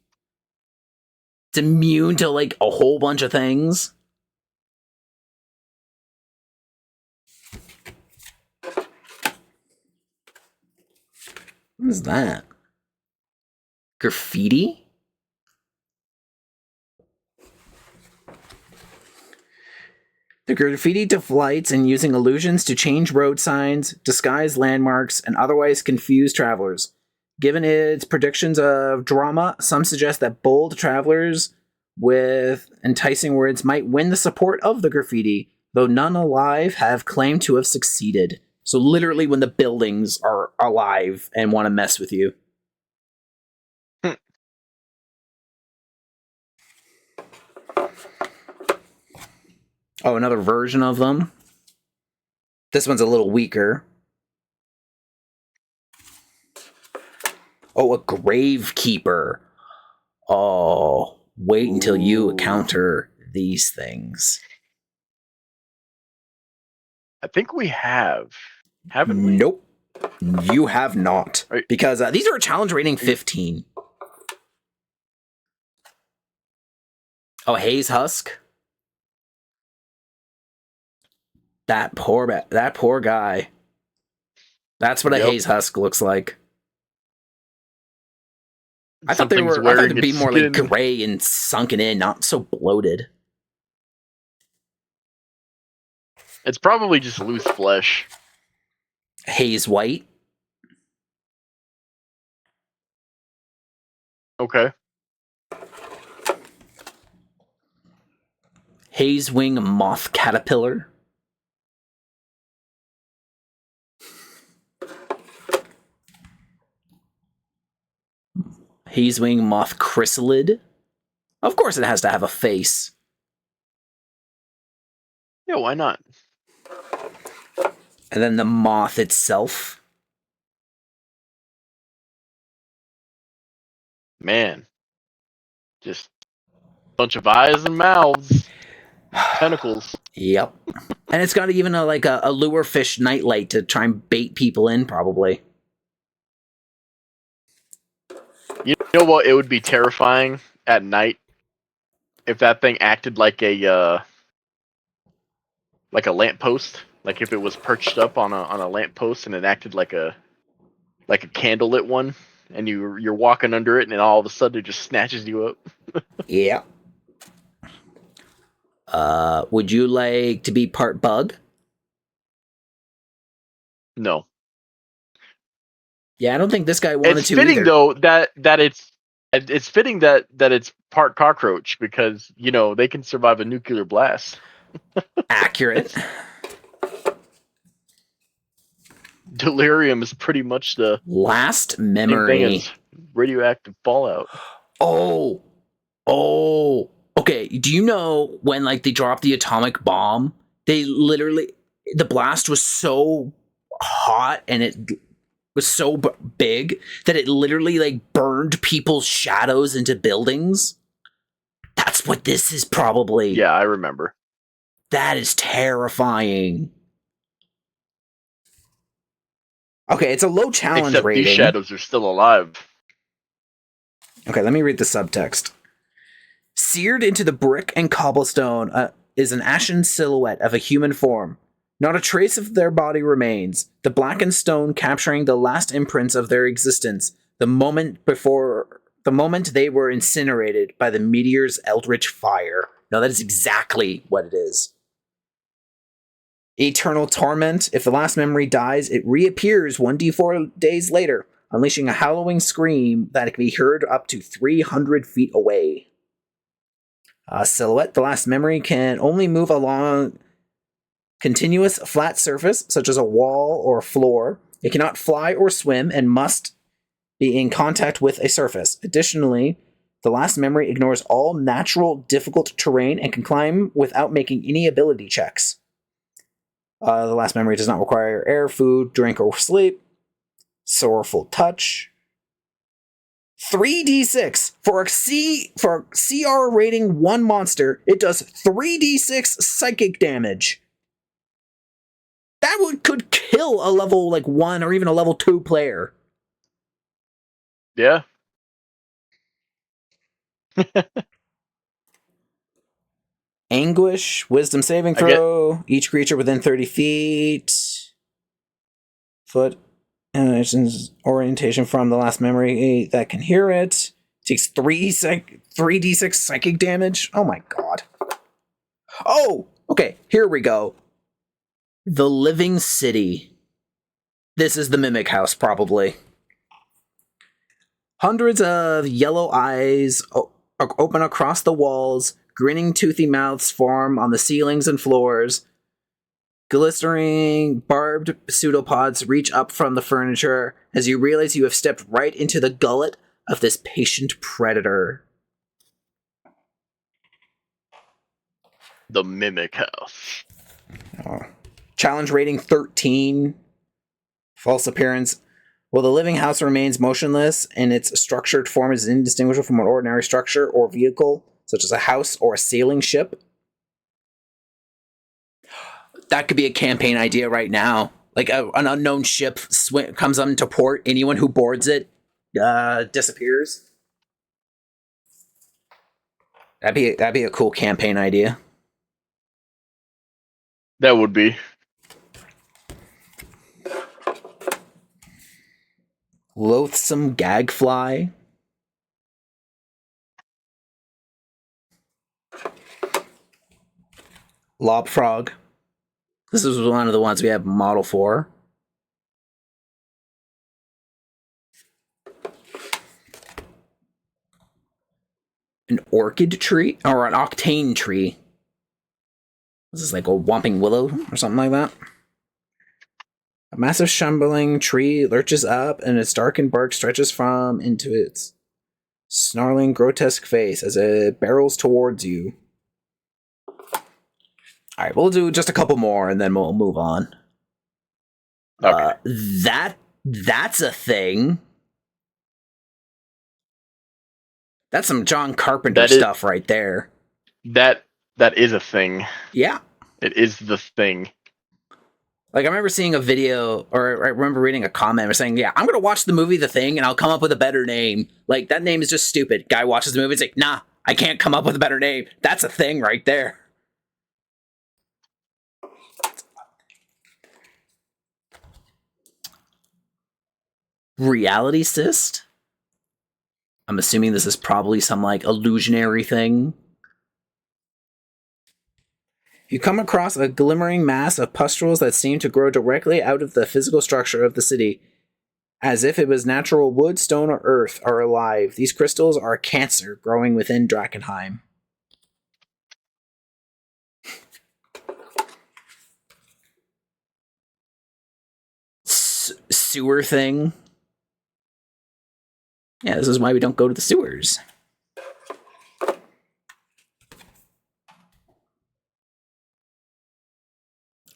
It's immune to like a whole bunch of things. What is that? Graffiti? The graffiti deflates and using illusions to change road signs, disguise landmarks, and otherwise confuse travelers. Given its predictions of drama, some suggest that bold travelers with enticing words might win the support of the graffiti, though none alive have claimed to have succeeded. So literally when the buildings are alive and want to mess with you. Oh, another version of them. This one's a little weaker. Oh, a gravekeeper. Oh, wait until you encounter these things. I think we have. Haven't we? Nope. You have not. Right. Because these are a challenge rating 15. Oh, Haze Husk. That poor guy. That's what a Haze Husk looks like. I thought they'd be more like gray and sunken in, not so bloated. It's probably just loose flesh. Haze white. Okay. Haze wing moth caterpillar. Haze wing moth chrysalid. Of course it has to have a face. Yeah, why not? And then the moth itself. Man. Just a bunch of eyes and mouths. Tentacles. Yep. And it's got even a lure fish nightlight to try and bait people in, probably. You know what? It would be terrifying at night if that thing acted like a lamppost. Like if it was perched up on a lamppost and it acted like a candlelit one, and you're walking under it, and then all of a sudden it just snatches you up. Yeah. Would you like to be part bug? No. Yeah, I don't think this guy wanted to. It's fitting though that it's fitting that it's part cockroach because they can survive a nuclear blast. Accurate. Delirium is pretty much the last memory. Same thing as radioactive fallout. Oh. Okay, do you know when they dropped the atomic bomb? They literally, the blast was so hot and it was so big that it literally burned people's shadows into buildings. That's what this is probably. Yeah, I remember. That is terrifying. Okay, it's a low challenge Except rating. These shadows are still alive. Okay, let me read the subtext. Seared into the brick and cobblestone is an ashen silhouette of a human form. Not a trace of their body remains, the blackened stone capturing the last imprints of their existence, the moment they were incinerated by the meteor's eldritch fire. No, that is exactly what it is. Eternal torment. If the last memory dies, it reappears 1d4 days later, unleashing a howling scream that can be heard up to 300 feet away. Silhouette. The last memory can only move along continuous flat surface, such as a wall or a floor. It cannot fly or swim and must be in contact with a surface. Additionally, the last memory ignores all natural, difficult terrain and can climb without making any ability checks. The last memory does not require air, food, drink, or sleep. Sorrowful touch. 3d6 for a CR rating 1 monster. It does 3d6 psychic damage. could kill a level like 1 or even a level 2 player. Yeah. Anguish, wisdom saving I get throw. Each creature within 30 feet. Foot orientation from the last memory that can hear it. Takes 3d6 psychic damage. Oh my god. Oh, okay, here we go. The Living City. This is the Mimic House, probably. Hundreds of yellow eyes open across the walls. Grinning, toothy mouths form on the ceilings and floors. Glistering, barbed pseudopods reach up from the furniture as you realize you have stepped right into the gullet of this patient predator. the Mimic House. Oh. Challenge rating 13. False appearance. While the living house remains motionless and its structured form is indistinguishable from an ordinary structure or vehicle, such as a house or a sailing ship. That could be a campaign idea right now. Like an unknown ship comes into port, anyone who boards it disappears. That'd be a cool campaign idea. That would be. Loathsome Gagfly. Lobfrog. This is one of the ones we have model for. An orchid tree? Or an octane tree. This is like a whomping willow or something like that. A massive shambling tree lurches up and its darkened bark stretches from into its snarling, grotesque face as it barrels towards you. Alright, we'll do just a couple more and then we'll move on. Okay. That's a thing. That's some John Carpenter stuff right there. That is a thing. Yeah. It is the thing. Like, I remember seeing a video, or I remember reading a comment saying, yeah, I'm going to watch the movie The Thing, and I'll come up with a better name. Like, that name is just stupid. Guy watches the movie, it's like, nah, I can't come up with a better name. That's a thing right there. Reality cyst? I'm assuming this is probably some, like, illusionary thing. You come across a glimmering mass of pustules that seem to grow directly out of the physical structure of the city. As if it was natural wood, stone, or earth are alive. These crystals are cancer growing within Drakkenheim. Sewer thing. Yeah, this is why we don't go to the sewers.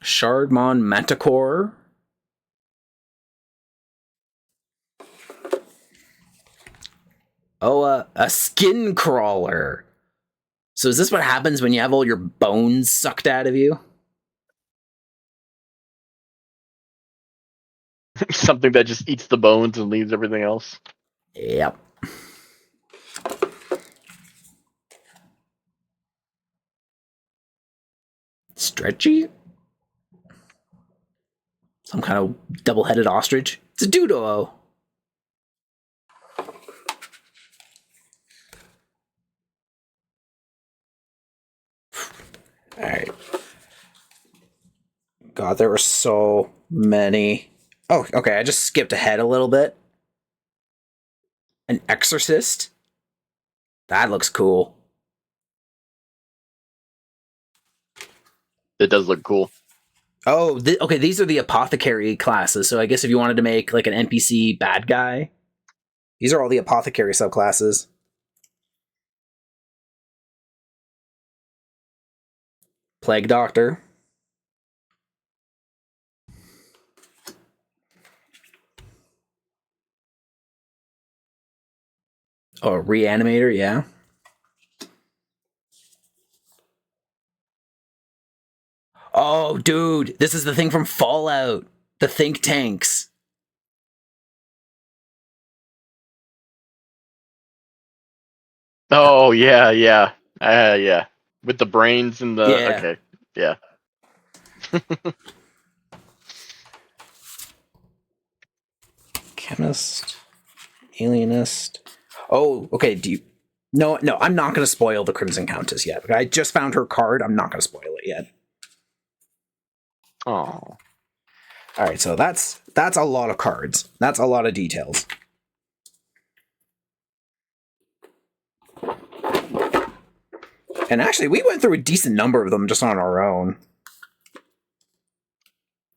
Shardmon Manticore. Oh, a skin crawler. So is this what happens when you have all your bones sucked out of you? Something that just eats the bones and leaves everything else. Yep. Stretchy? Some kind of double-headed ostrich? It's a doodoo. Alright. God, there were so many. Oh, okay, I just skipped ahead a little bit. An exorcist? That looks cool. It does look cool. Oh, okay, these are the apothecary classes, so I guess if you wanted to make like an NPC bad guy, these are all the apothecary subclasses. Plague Doctor. Oh, Reanimator, yeah. Oh, dude, this is the thing from Fallout. The think tanks. Oh yeah, yeah, yeah. With the brains and the Yeah. okay, yeah. Chemist, alienist. Oh, okay. Do you? No, I'm not going to spoil the Crimson Countess yet. I just found her card. I'm not going to spoil it yet. Oh, All right, so that's a lot of cards. That's a lot of details. And actually, we went through a decent number of them just on our own.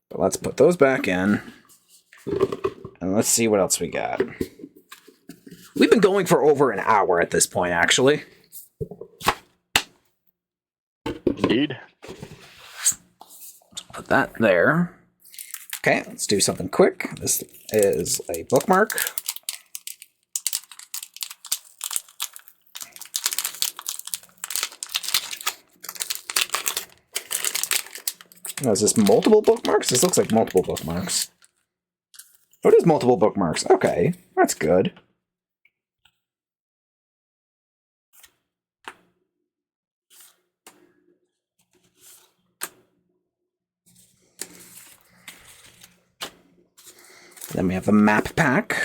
But let's put those back in. And let's see what else we got. We've been going for over an hour at this point, actually. indeed. Put that there. Okay, let's do something quick. This is a bookmark. Oh, is this multiple bookmarks? This looks like multiple bookmarks. Oh, it is multiple bookmarks. Okay, that's good. Then we have the map pack.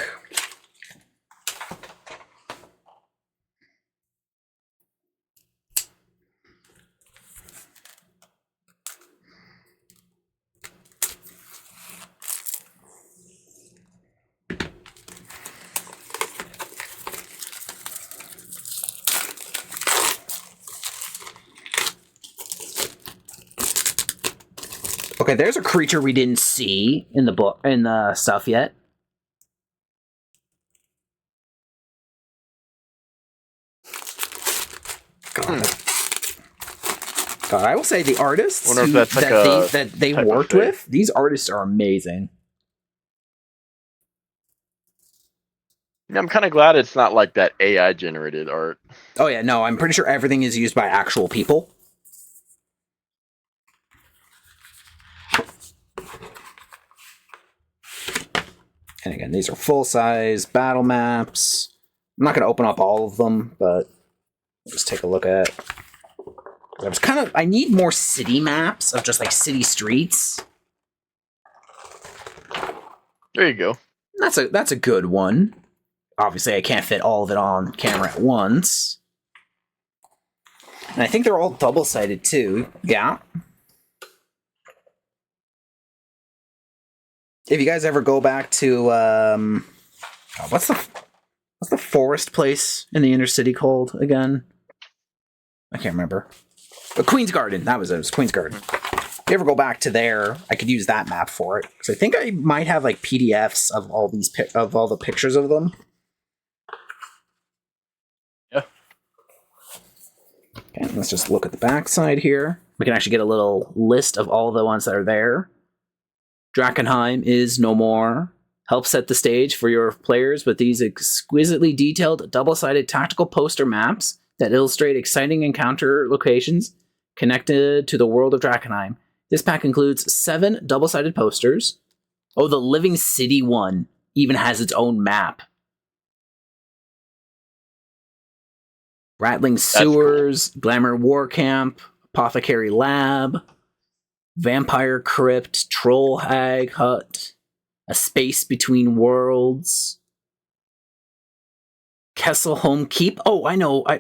Okay, there's a creature we didn't see in the book in the stuff yet. God, I will say the artists Wonder if that's like that they worked with, these artists are amazing. I'm kind of glad it's not like that AI generated art. Oh yeah, no, I'm pretty sure everything is used by actual people. And again, these are full-size battle maps. I'm not going to open up all of them, but just take a look at. I need more city maps of just like city streets. There you go. That's a good one. Obviously, I can't fit all of it on camera at once. And I think they're all double-sided too. Yeah. If you guys ever go back to what's the forest place in the inner city called again? I can't remember. But Queen's Garden. That was it. It was Queen's Garden. If you ever go back to there, I could use that map for it because I think I might have like PDFs of all these of all the pictures of them. Yeah. Okay, let's just look at the back side here. We can actually get a little list of all the ones that are there. Drakkenheim is no more. Help set the stage for your players with these exquisitely detailed double-sided tactical poster maps that illustrate exciting encounter locations connected to the world of Drakkenheim. This pack includes 7 double-sided posters. Oh, the Living City one even has its own map. Rattling Sewers, cool. Glamour War Camp, Apothecary Lab, Vampire Crypt, Troll Hag Hut, A Space Between Worlds, Kesselholm Keep. Oh, I know. I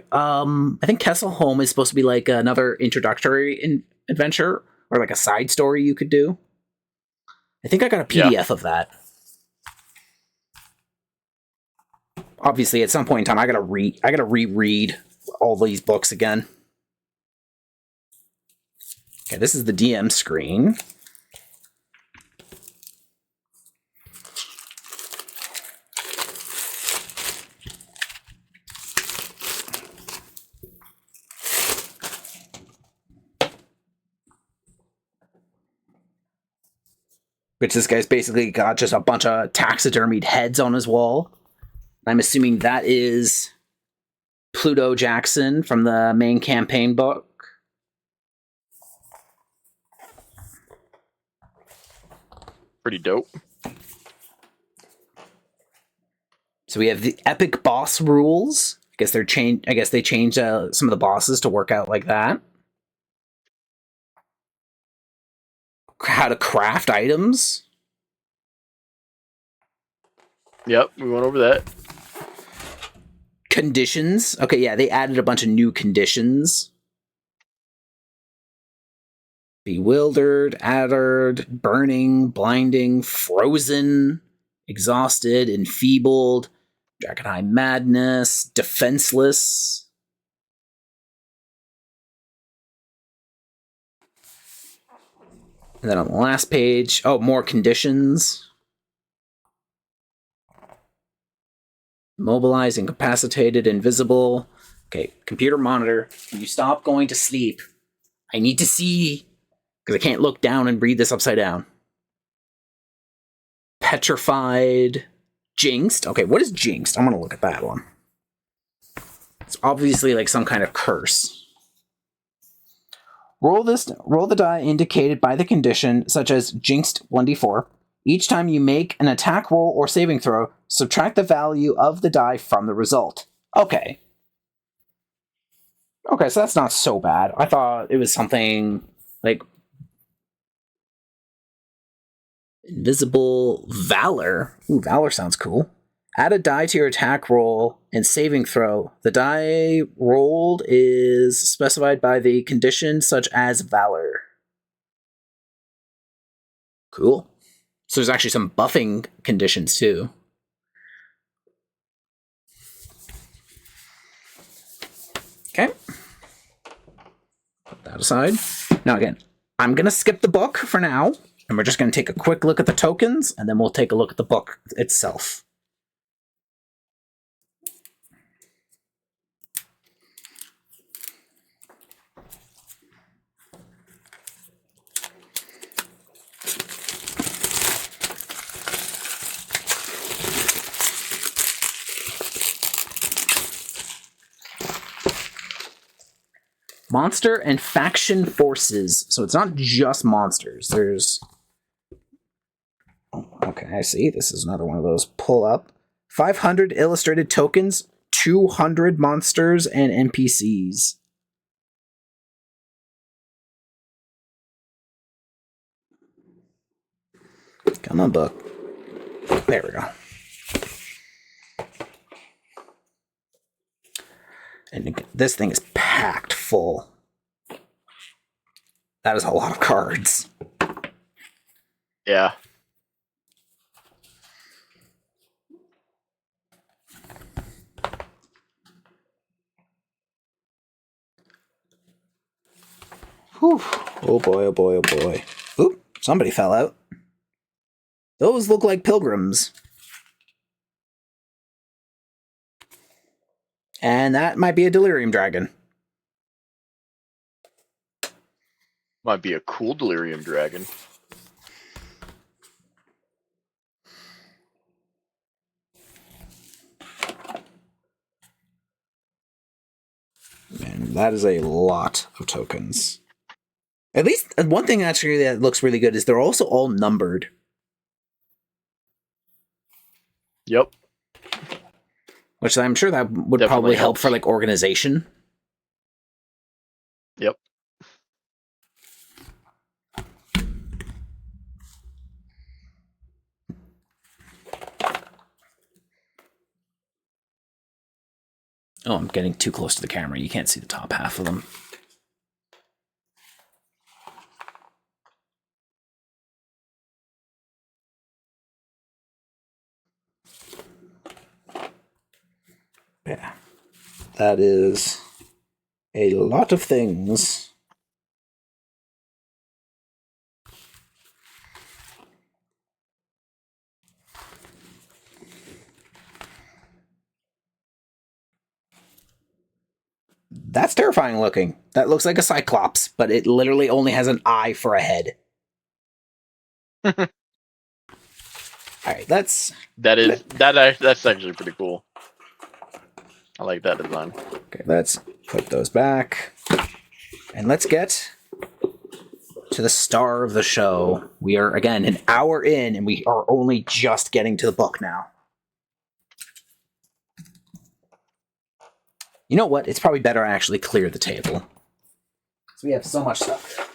think Kesselholm is supposed to be like another introductory adventure or like a side story you could do. I think I got a PDF of that. Obviously, at some point in time, I gotta reread all these books again. Okay, this is the DM screen. Which this guy's basically got just a bunch of taxidermied heads on his wall. I'm assuming that is Pluto Jackson from the main campaign book. Pretty dope. So we have the epic boss rules. I guess they changed some of the bosses to work out like that. How to craft items. Yep, we went over that. Conditions. Okay, yeah, they added a bunch of new conditions. Bewildered, addered, burning, blinding, frozen, exhausted, enfeebled, Drakkenheim madness, defenseless. And then on the last page, more conditions. Mobilized, incapacitated, invisible. Okay, computer monitor. Can you stop going to sleep? I need to see, because I can't look down and read this upside down. Petrified. Jinxed. Okay, what is jinxed? I'm going to look at that one. It's obviously like some kind of curse. Roll the die indicated by the condition, such as jinxed 1d4. Each time you make an attack roll or saving throw, subtract the value of the die from the result. Okay. Okay, so that's not so bad. I thought it was something like invisible valor. Ooh, valor sounds cool. Add a die to your attack roll and saving throw. The die rolled is specified by the condition such as valor. Cool. So there's actually some buffing conditions too. Okay. Put that aside. Now again, I'm going to skip the book for now, and we're just going to take a quick look at the tokens, and then we'll take a look at the book itself. Monster and faction forces. So it's not just monsters. There's... Okay, I see. This is another one of those pull up. 500 illustrated tokens, 200 monsters and NPCs. Come on, book. There we go. And this thing is packed full. That is a lot of cards. Yeah. Whew. Oh boy, oh boy, oh boy. Oop, somebody fell out. Those look like pilgrims. And that might be a delirium dragon. Might be a cool delirium dragon. Man, that is a lot of tokens. At least one thing actually that looks really good is they're also all numbered. Yep. Which I'm sure that would Definitely probably help helps. for like organization. Yep. Oh, I'm getting too close to the camera. You can't see the top half of them. Yeah. That is a lot of things. That's terrifying looking. That looks like a cyclops, but it literally only has an eye for a head. Alright, that's actually pretty cool. I like that design. Okay, let's put those back. And let's get to the star of the show. We are, again, an hour in, and we are only just getting to the book now. You know what? It's probably better I actually clear the table. Because we have so much stuff here.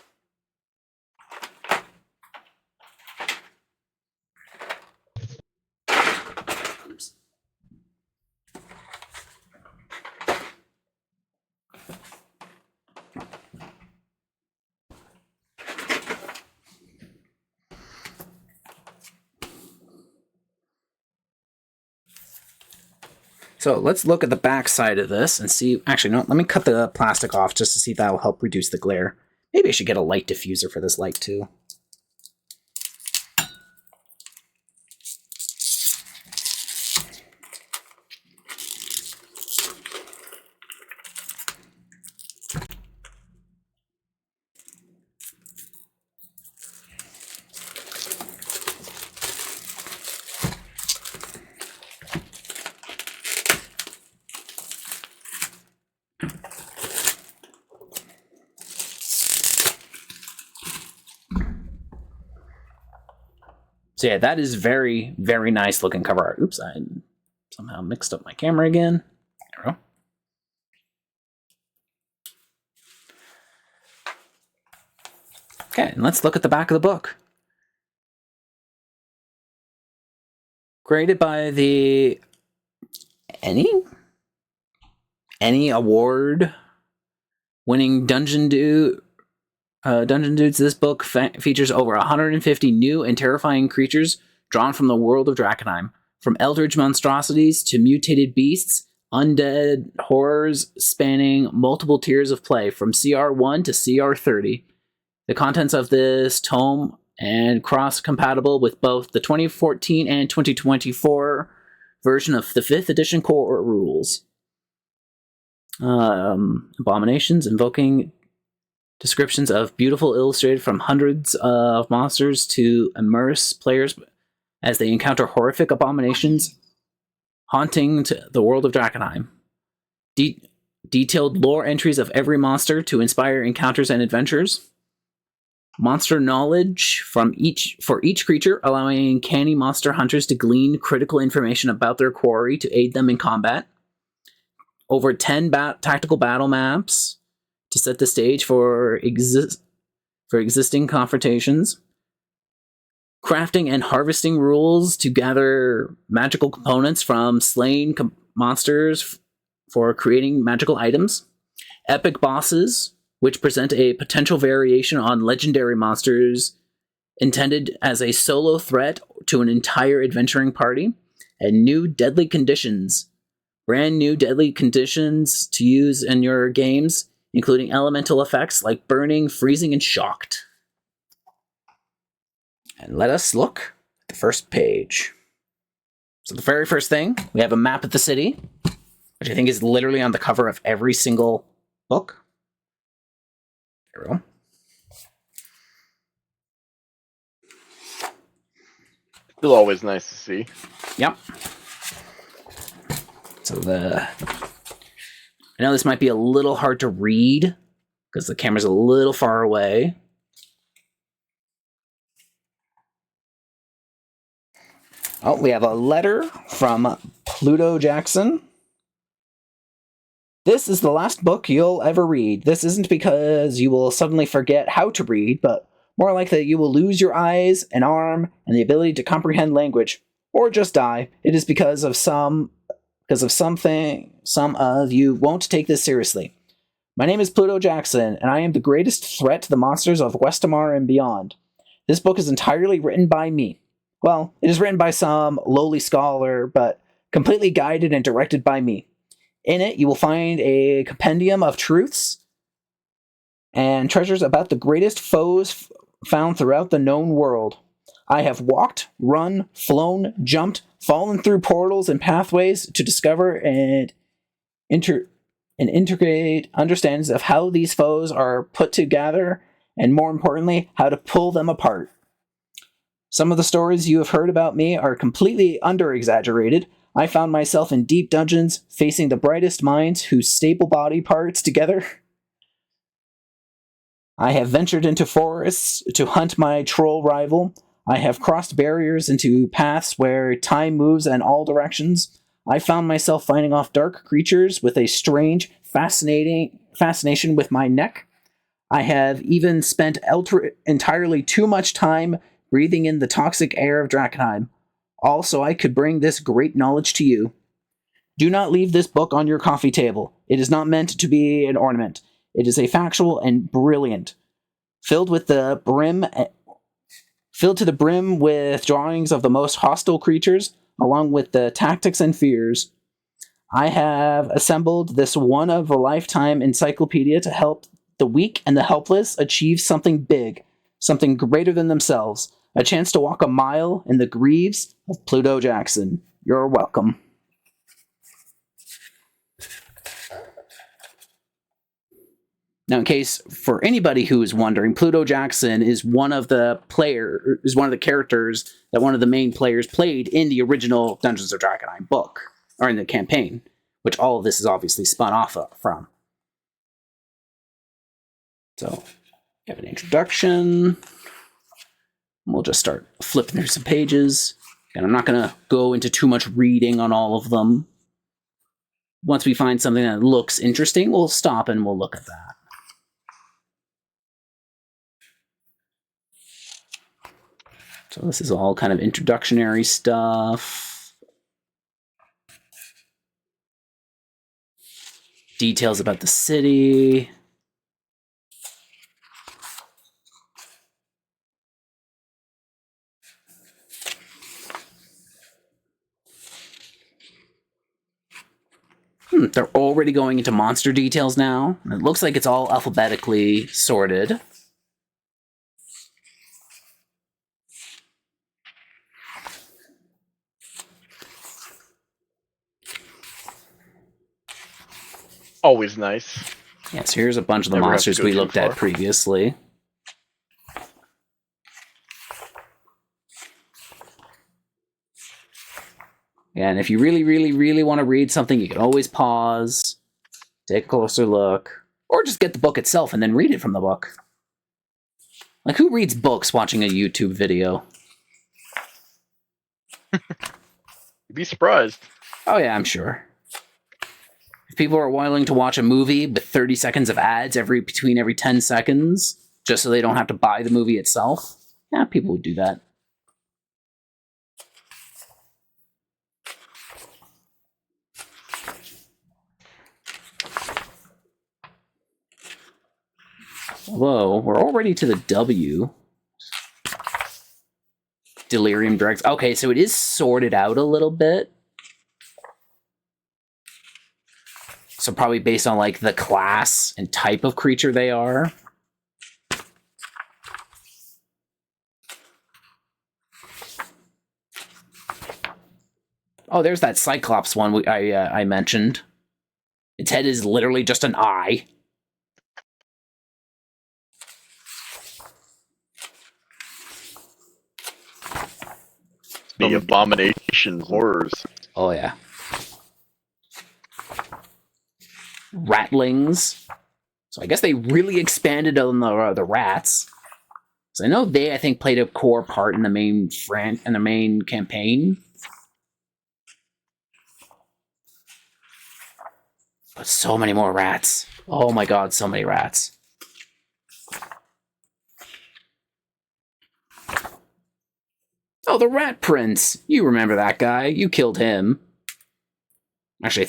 So let's look at the back side of this and see. Actually, no, let me cut the plastic off just to see if that will help reduce the glare. Maybe I should get a light diffuser for this light too. So yeah, that is very, very nice looking cover art. Oops, I somehow mixed up my camera again. There we go. Okay, and let's look at the back of the book. Graded by the any award winning Dungeon Dudes. This book features over 150 new and terrifying creatures drawn from the world of Drakkenheim. From eldritch monstrosities to mutated beasts, undead horrors spanning multiple tiers of play from CR1 to CR30. The contents of this tome and cross-compatible with both the 2014 and 2024 version of the 5th edition core rules. Abominations invoking descriptions of beautiful illustrated from hundreds of monsters to immerse players as they encounter horrific abominations haunting the world of Drakkenheim. Detailed lore entries of every monster to inspire encounters and adventures. Monster knowledge for each creature, allowing canny monster hunters to glean critical information about their quarry to aid them in combat. Over 10 tactical battle maps to set the stage for existing confrontations. Crafting and harvesting rules to gather magical components from slain monsters for creating magical items. Epic bosses, which present a potential variation on legendary monsters intended as a solo threat to an entire adventuring party. And new deadly conditions. Brand new deadly conditions to use in your games, including elemental effects like burning, freezing, and shocked. And let us look at the first page. So the very first thing, we have a map of the city, which I think is literally on the cover of every single book. There we go. Still always nice to see. Yep. So I know this might be a little hard to read because the camera's a little far away. Oh, we have a letter from Pluto Jackson. This is the last book you'll ever read. This isn't because you will suddenly forget how to read, but more like that you will lose your eyes, an arm, and the ability to comprehend language, or just die. It is because of something some of you won't take this seriously. My name is Pluto Jackson, and I am the greatest threat to the monsters of Westamar and beyond. This book is entirely written by me. Well, it is written by some lowly scholar, but completely guided and directed by me. In it, you will find a compendium of truths and treasures about the greatest foes found throughout the known world. I have walked, run, flown, jumped, fallen through portals and pathways to discover and integrate understandings of how these foes are put together, and more importantly, how to pull them apart. Some of the stories you have heard about me are completely under-exaggerated. I found myself in deep dungeons, facing the brightest minds who staple body parts together I have ventured into forests to hunt my troll rival. I have crossed barriers into paths where time moves in all directions. I found myself fighting off dark creatures with a strange, fascination with my neck. I have even spent entirely too much time breathing in the toxic air of Drakkenheim. Also, I could bring this great knowledge to you. Do not leave this book on your coffee table. It is not meant to be an ornament. It is a factual and brilliant, filled to the brim with drawings of the most hostile creatures, along with the tactics and fears. I have assembled this one-of-a-lifetime encyclopedia to help the weak and the helpless achieve something big, something greater than themselves, a chance to walk a mile in the greaves of Pluto Jackson. You're welcome. Now, in case for anybody who is wondering, Pluto Jackson is one of the characters that one of the main players played in the original Dungeons of Drakkenheim book, or in the campaign, which all of this is obviously spun off from. So, we have an introduction. We'll just start flipping through some pages. And I'm not going to go into too much reading on all of them. Once we find something that looks interesting, we'll stop and we'll look at that. So this is all kind of introductory stuff. Details about the city. They're already going into monster details now. It looks like it's all alphabetically sorted. Always nice. Yes, here's a bunch of the monsters we looked at previously. And if you really, really, really want to read something, you can always pause, take a closer look, or just get the book itself and then read it from the book. Like, who reads books watching a YouTube video? You'd be surprised. Oh yeah, I'm sure. If people are willing to watch a movie with 30 seconds of ads between every 10 seconds, just so they don't have to buy the movie itself, yeah, people would do that. Whoa, we're already to the W. Delirium Dregs. Okay, so it is sorted out a little bit. So probably based on like the class and type of creature they are. Oh, there's that Cyclops one I mentioned. Its head is literally just an eye. The abomination horrors. Oh yeah. Ratlings. So I guess they really expanded on the rats. So I know they, I think, played a core part in the main campaign. But so many more rats. Oh my god, so many rats. Oh, the Rat Prince. You remember that guy. You killed him. Actually, I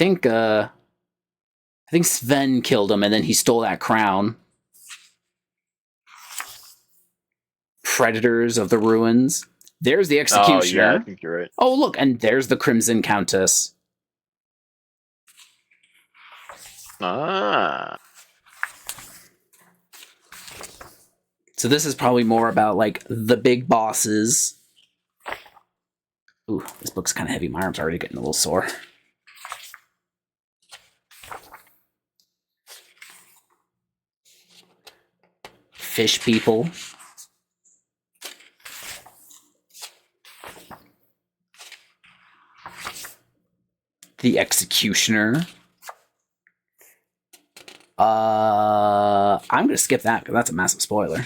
think Sven killed him and then he stole that crown. Predators of the Ruins. There's the Executioner. Oh, yeah, I think you're right. Oh, look, and there's the Crimson Countess. Ah. So this is probably more about, like, the big bosses. Ooh, this book's kind of heavy. My arm's already getting a little sore. Fish people. The Executioner. I'm going to skip that because that's a massive spoiler.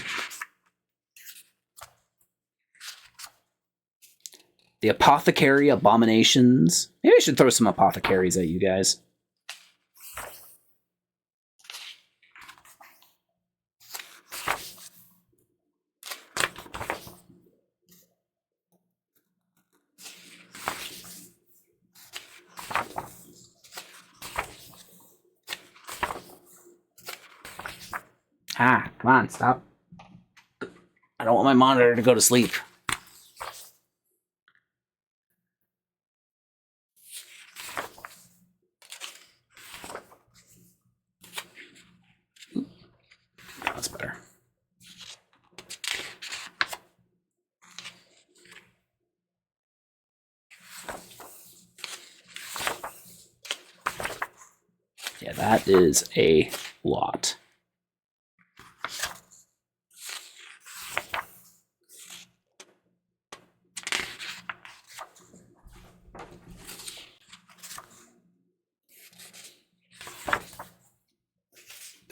The Apothecary Abominations. Maybe I should throw some apothecaries at you guys. Ah, come on, stop. I don't want my monitor to go to sleep. That's better. Yeah, that is a lot.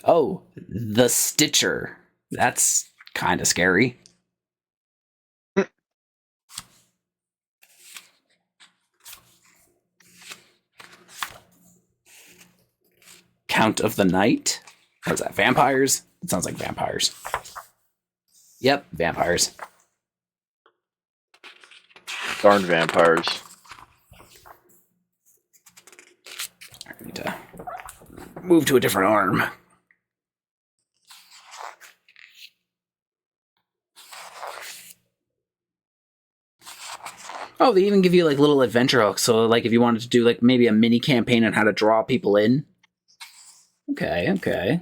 Oh, the Stitcher. That's kind of scary. Count of the Night. What is that? Vampires? It sounds like vampires. Yep, vampires. Darn vampires. I need to move to a different arm. Oh, they even give you like little adventure hooks. So, like, if you wanted to do like maybe a mini campaign on how to draw people in. Okay, okay.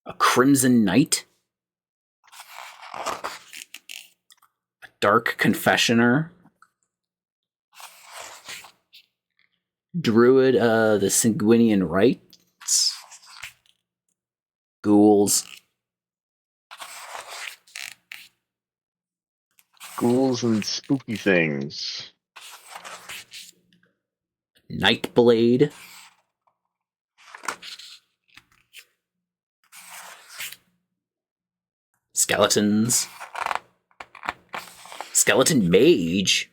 A Crimson Knight. A Dark Confessioner. Druid, the Sanguinian Rites. Ghouls. Ghouls and spooky things. Nightblade. Skeletons. Skeleton Mage.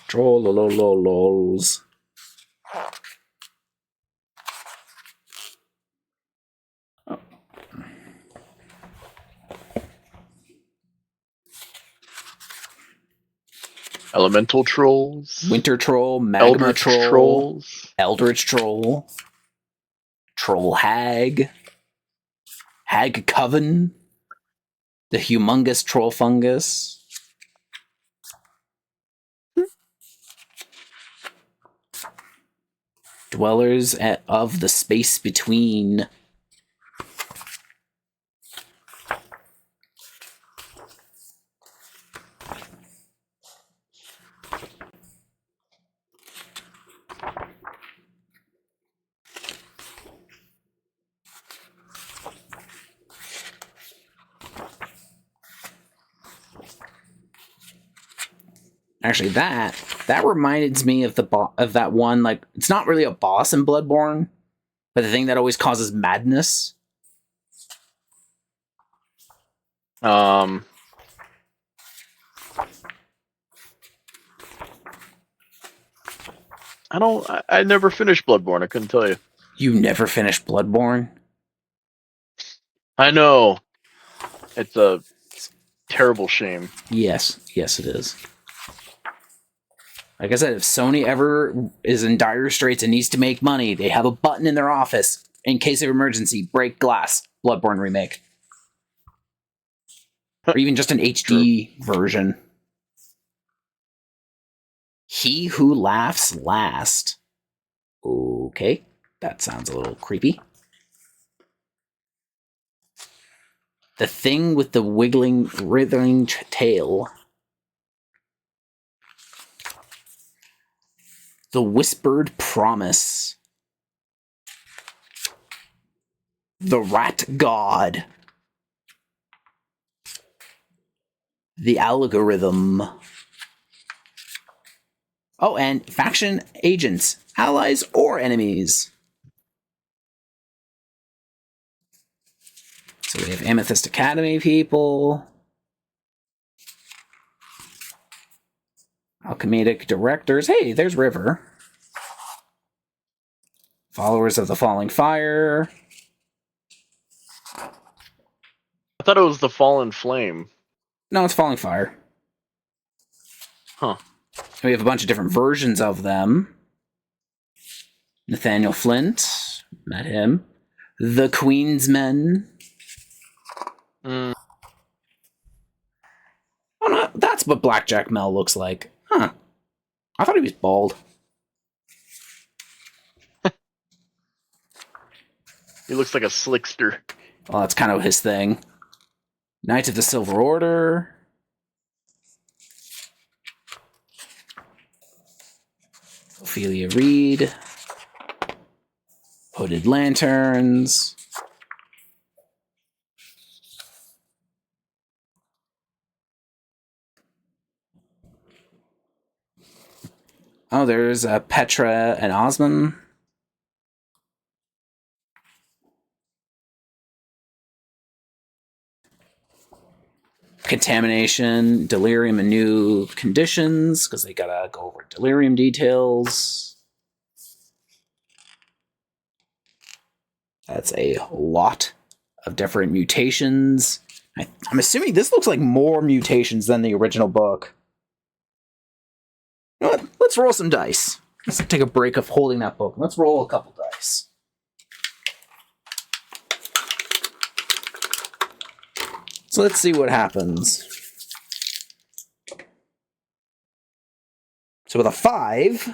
Trollololols. Oh. Elemental trolls. Winter Troll, Magma Eldritch Troll, trolls. Eldritch Troll, Troll Hag, Hag Coven, the Humongous Troll Fungus. Dwellers of the Space Between. Actually, that reminds me of of that one. Like, it's not really a boss in Bloodborne, but the thing that always causes madness. I never finished Bloodborne. I couldn't tell you. You never finished Bloodborne? I know. It's a terrible shame. Yes, yes, it is. Like I said, if Sony ever is in dire straits and needs to make money, they have a button in their office. In case of emergency, break glass. Bloodborne remake. Or even just an HD version. He Who Laughs Last. Okay, that sounds a little creepy. The Thing with the Writhing Tail. The Whispered Promise. The Rat God. The Algorithm. Oh, and faction agents, allies or enemies. So we have Amethyst Academy people. Alchemic Directors. Hey, there's River. Followers of the Falling Fire. I thought it was the Fallen Flame. No, it's Falling Fire. Huh. We have a bunch of different versions of them. Nathaniel Flint. Met him. The Queen's Men. Mm. Oh, no, that's what Blackjack Mel looks like. Huh. I thought he was bald. He looks like a slickster. Well, that's kind of his thing. Knights of the Silver Order. Ophelia Reed. Hooded Lanterns. Oh, there's Petra and Osman. Contamination, delirium, and new conditions, because they gotta go over delirium details. That's a lot of different mutations. I'm assuming this looks like more mutations than the original book. You know what? Let's roll some dice. Let's take a break of holding that book. Let's roll a couple dice. So let's see what happens. So with a 5,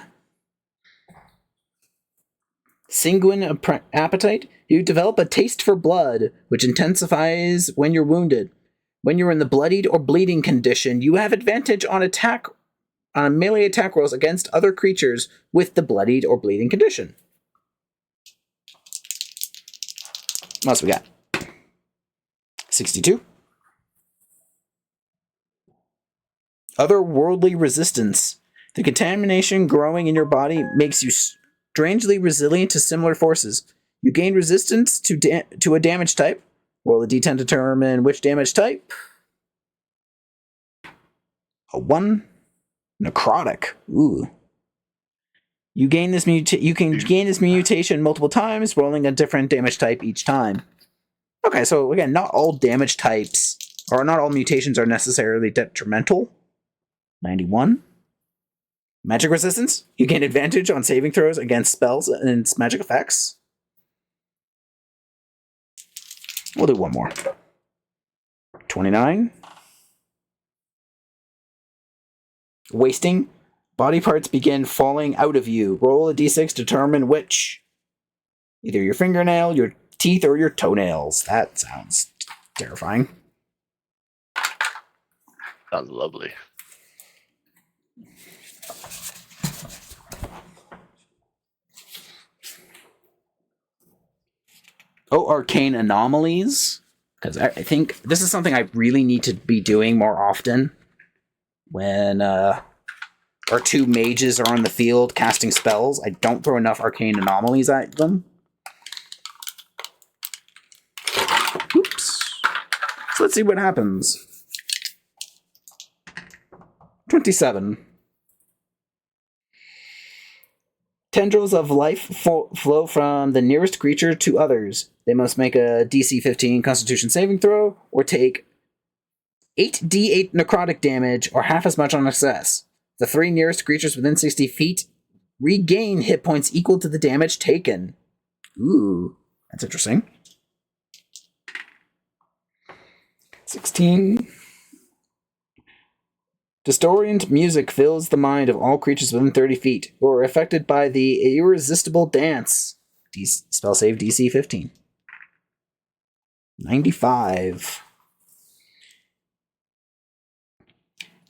sanguine appetite, you develop a taste for blood, which intensifies when you're wounded. When you're in the bloodied or bleeding condition, you have advantage on melee attack rolls against other creatures with the bloodied or bleeding condition. What else we got? 62. Otherworldly resistance. The contamination growing in your body makes you strangely resilient to similar forces. You gain resistance to a damage type. Roll a d10 to determine which damage type. A 1. Necrotic. Ooh. You can gain this mutation multiple times, rolling a different damage type each time. Okay, so again, not all damage types, or not all mutations are necessarily detrimental. 91. Magic resistance. You gain advantage on saving throws against spells and magic effects. We'll do one more. 29. Wasting. Body parts begin falling out of you. Roll a d6 to determine which. Either your fingernail, your teeth, or your toenails. That sounds terrifying. Sounds lovely. Oh, arcane anomalies. Because I think this is something I really need to be doing more often. When our 2 mages are on the field casting spells, I don't throw enough arcane anomalies at them. Oops. So let's see what happens. 27. Tendrils of life flow from the nearest creature to others. They must make a DC 15 Constitution saving throw, or take 8d8 necrotic damage, or half as much on success. The 3 nearest creatures within 60 feet regain hit points equal to the damage taken. Ooh, that's interesting. 16. Distorient music fills the mind of all creatures within 30 feet, who are affected by the irresistible dance. Spell save DC 15. 95.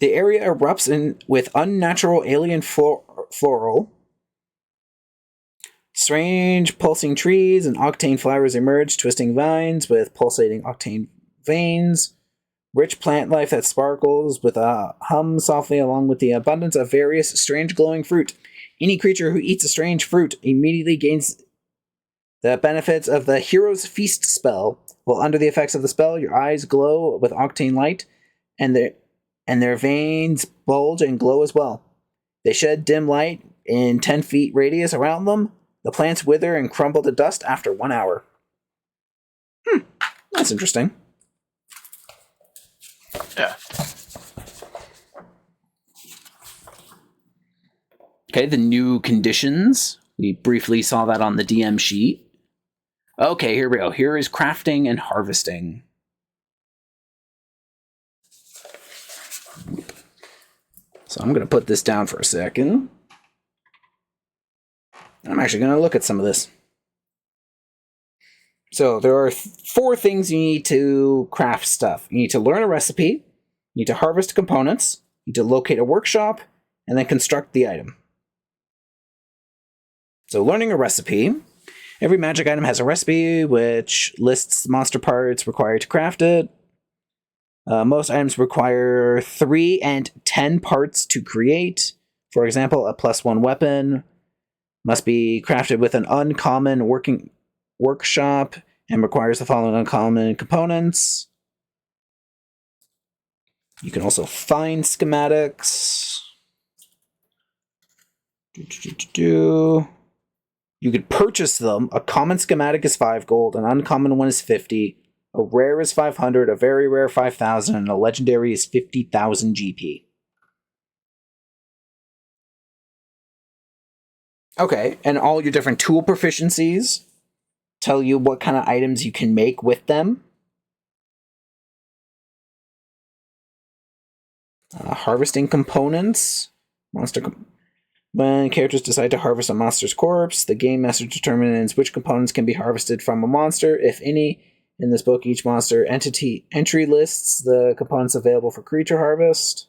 The area erupts with unnatural alien floral. Strange pulsing trees and octane flowers emerge, twisting vines with pulsating octane veins. Rich plant life that sparkles with a hum softly along with the abundance of various strange glowing fruit. Any creature who eats a strange fruit immediately gains the benefits of the Hero's Feast spell. While under the effects of the spell, your eyes glow with octane light, and their veins bulge and glow as well. They shed dim light in 10 feet radius around them. The plants wither and crumble to dust after 1 hour. That's interesting. Yeah. Okay, the new conditions. We briefly saw that on the DM sheet. Okay, here we go. Here is crafting and harvesting. So I'm going to put this down for a second. I'm actually going to look at some of this. So there are 4 things you need to craft stuff. You need to learn a recipe, you need to harvest components, you need to locate a workshop, and then construct the item. So learning a recipe. Every magic item has a recipe which lists monster parts required to craft it. Most items require 3 and 10 parts to create. For example, a +1 weapon must be crafted with an uncommon working workshop and requires the following uncommon components. You can also find schematics. You could purchase them. A common schematic is 5 gold, an uncommon one is 50, a rare is 500, a very rare 5,000, and a legendary is 50,000 GP. Okay, and all your different tool proficiencies tell you what kind of items you can make with them. Harvesting components. When characters decide to harvest a monster's corpse, the game master determines which components can be harvested from a monster, if any. In this book, each monster entry lists the components available for creature harvest.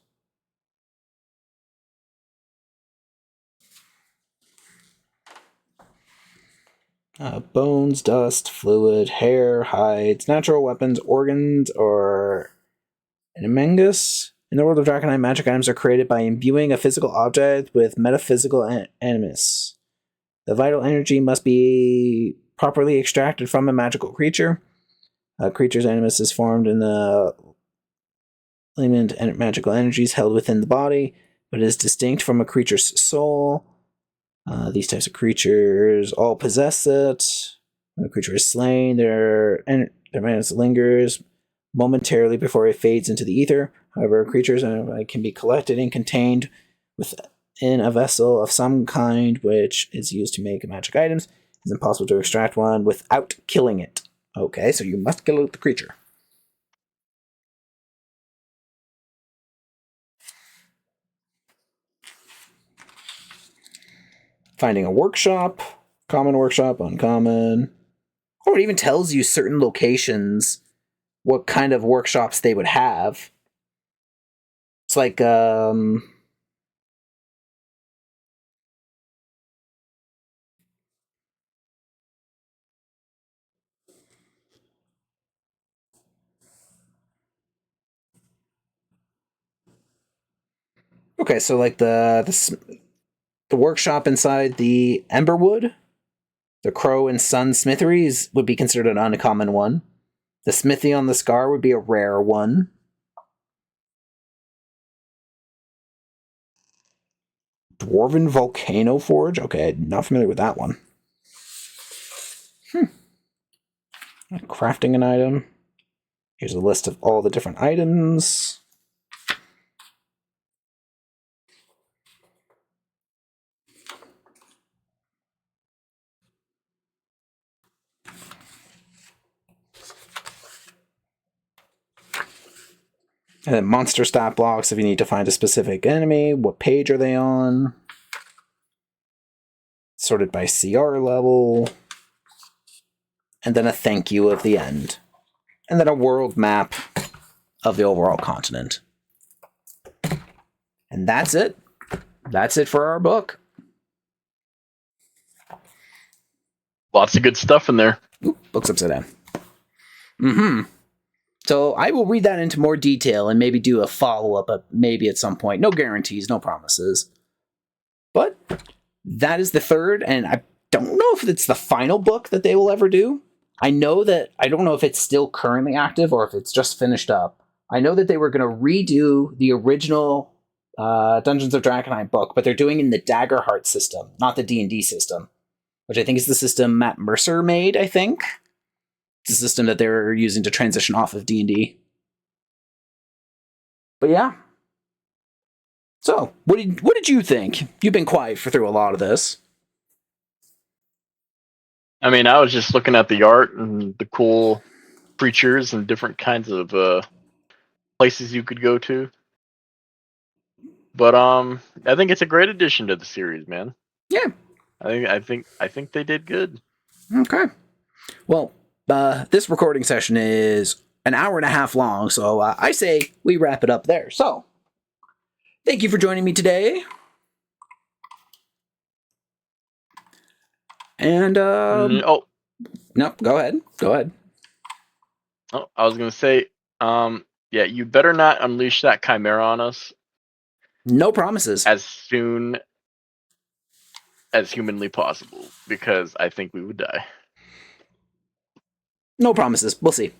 Bones, dust, fluid, hair, hides, natural weapons, organs, or animangus. In the world of Drakkenheim, magic items are created by imbuing a physical object with metaphysical animus. The vital energy must be properly extracted from a magical creature. A creature's animus is formed in the element and magical energies held within the body, but is distinct from a creature's soul. These types of creatures all possess it. When a creature is slain, their animus lingers momentarily before it fades into the ether. However, creatures can be collected and contained within a vessel of some kind which is used to make magic items. It's impossible to extract one without killing it. Okay, so you must kill the creature. Finding a workshop. Common workshop, uncommon. Oh, it even tells you certain locations, what kind of workshops they would have. It's like, okay, so like the workshop inside the Emberwood, the Crow and Sun Smitheries would be considered an uncommon one. The Smithy on the Scar would be a rare one. Dwarven Volcano Forge? Okay, not familiar with that one. Crafting an item. Here's a list of all the different items. And then monster stat blocks if you need to find a specific enemy. What page are they on? Sorted by CR level. And then a thank you at the end. And then a world map of the overall continent. And that's it. That's it for our book. Lots of good stuff in there. Ooh, books upside down. Mm-hmm. So I will read that into more detail and maybe do a follow-up maybe at some point. No guarantees, no promises. But that is the third, and I don't know if it's the final book that they will ever do. I don't know if it's still currently active or if it's just finished up. I know that they were going to redo the original Dungeons of Drakkenheim book, but they're doing it in the Daggerheart system, not the D&D system, which I think is the system Matt Mercer made, I think. It's a system that they're using to transition off of D&D. But yeah. So, what did you think? You've been quiet through a lot of this. I mean, I was just looking at the art and the cool creatures and different kinds of places you could go to. But I think it's a great addition to the series, man. Yeah. I think they did good. Okay. Well, this recording session is an hour and a half long, so I say we wrap it up there. So, thank you for joining me today. And oh no, go ahead. Oh, I was gonna say, yeah, you better not unleash that chimera on us. No promises. As soon as humanly possible, because I think we would die. No promises. We'll see.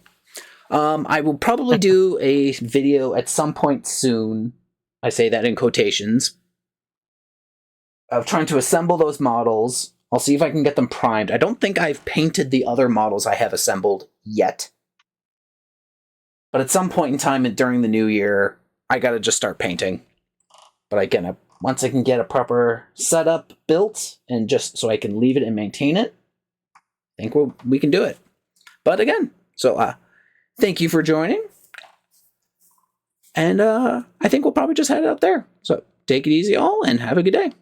I will probably do a video at some point soon. I say that in quotations. Of trying to assemble those models. I'll see if I can get them primed. I don't think I've painted the other models I have assembled yet. But at some point in time during the new year, I gotta just start painting. But again, once I can get a proper setup built, and just so I can leave it and maintain it, I think we can do it. But again, so thank you for joining. And I think we'll probably just head out there. So take it easy all, and have a good day.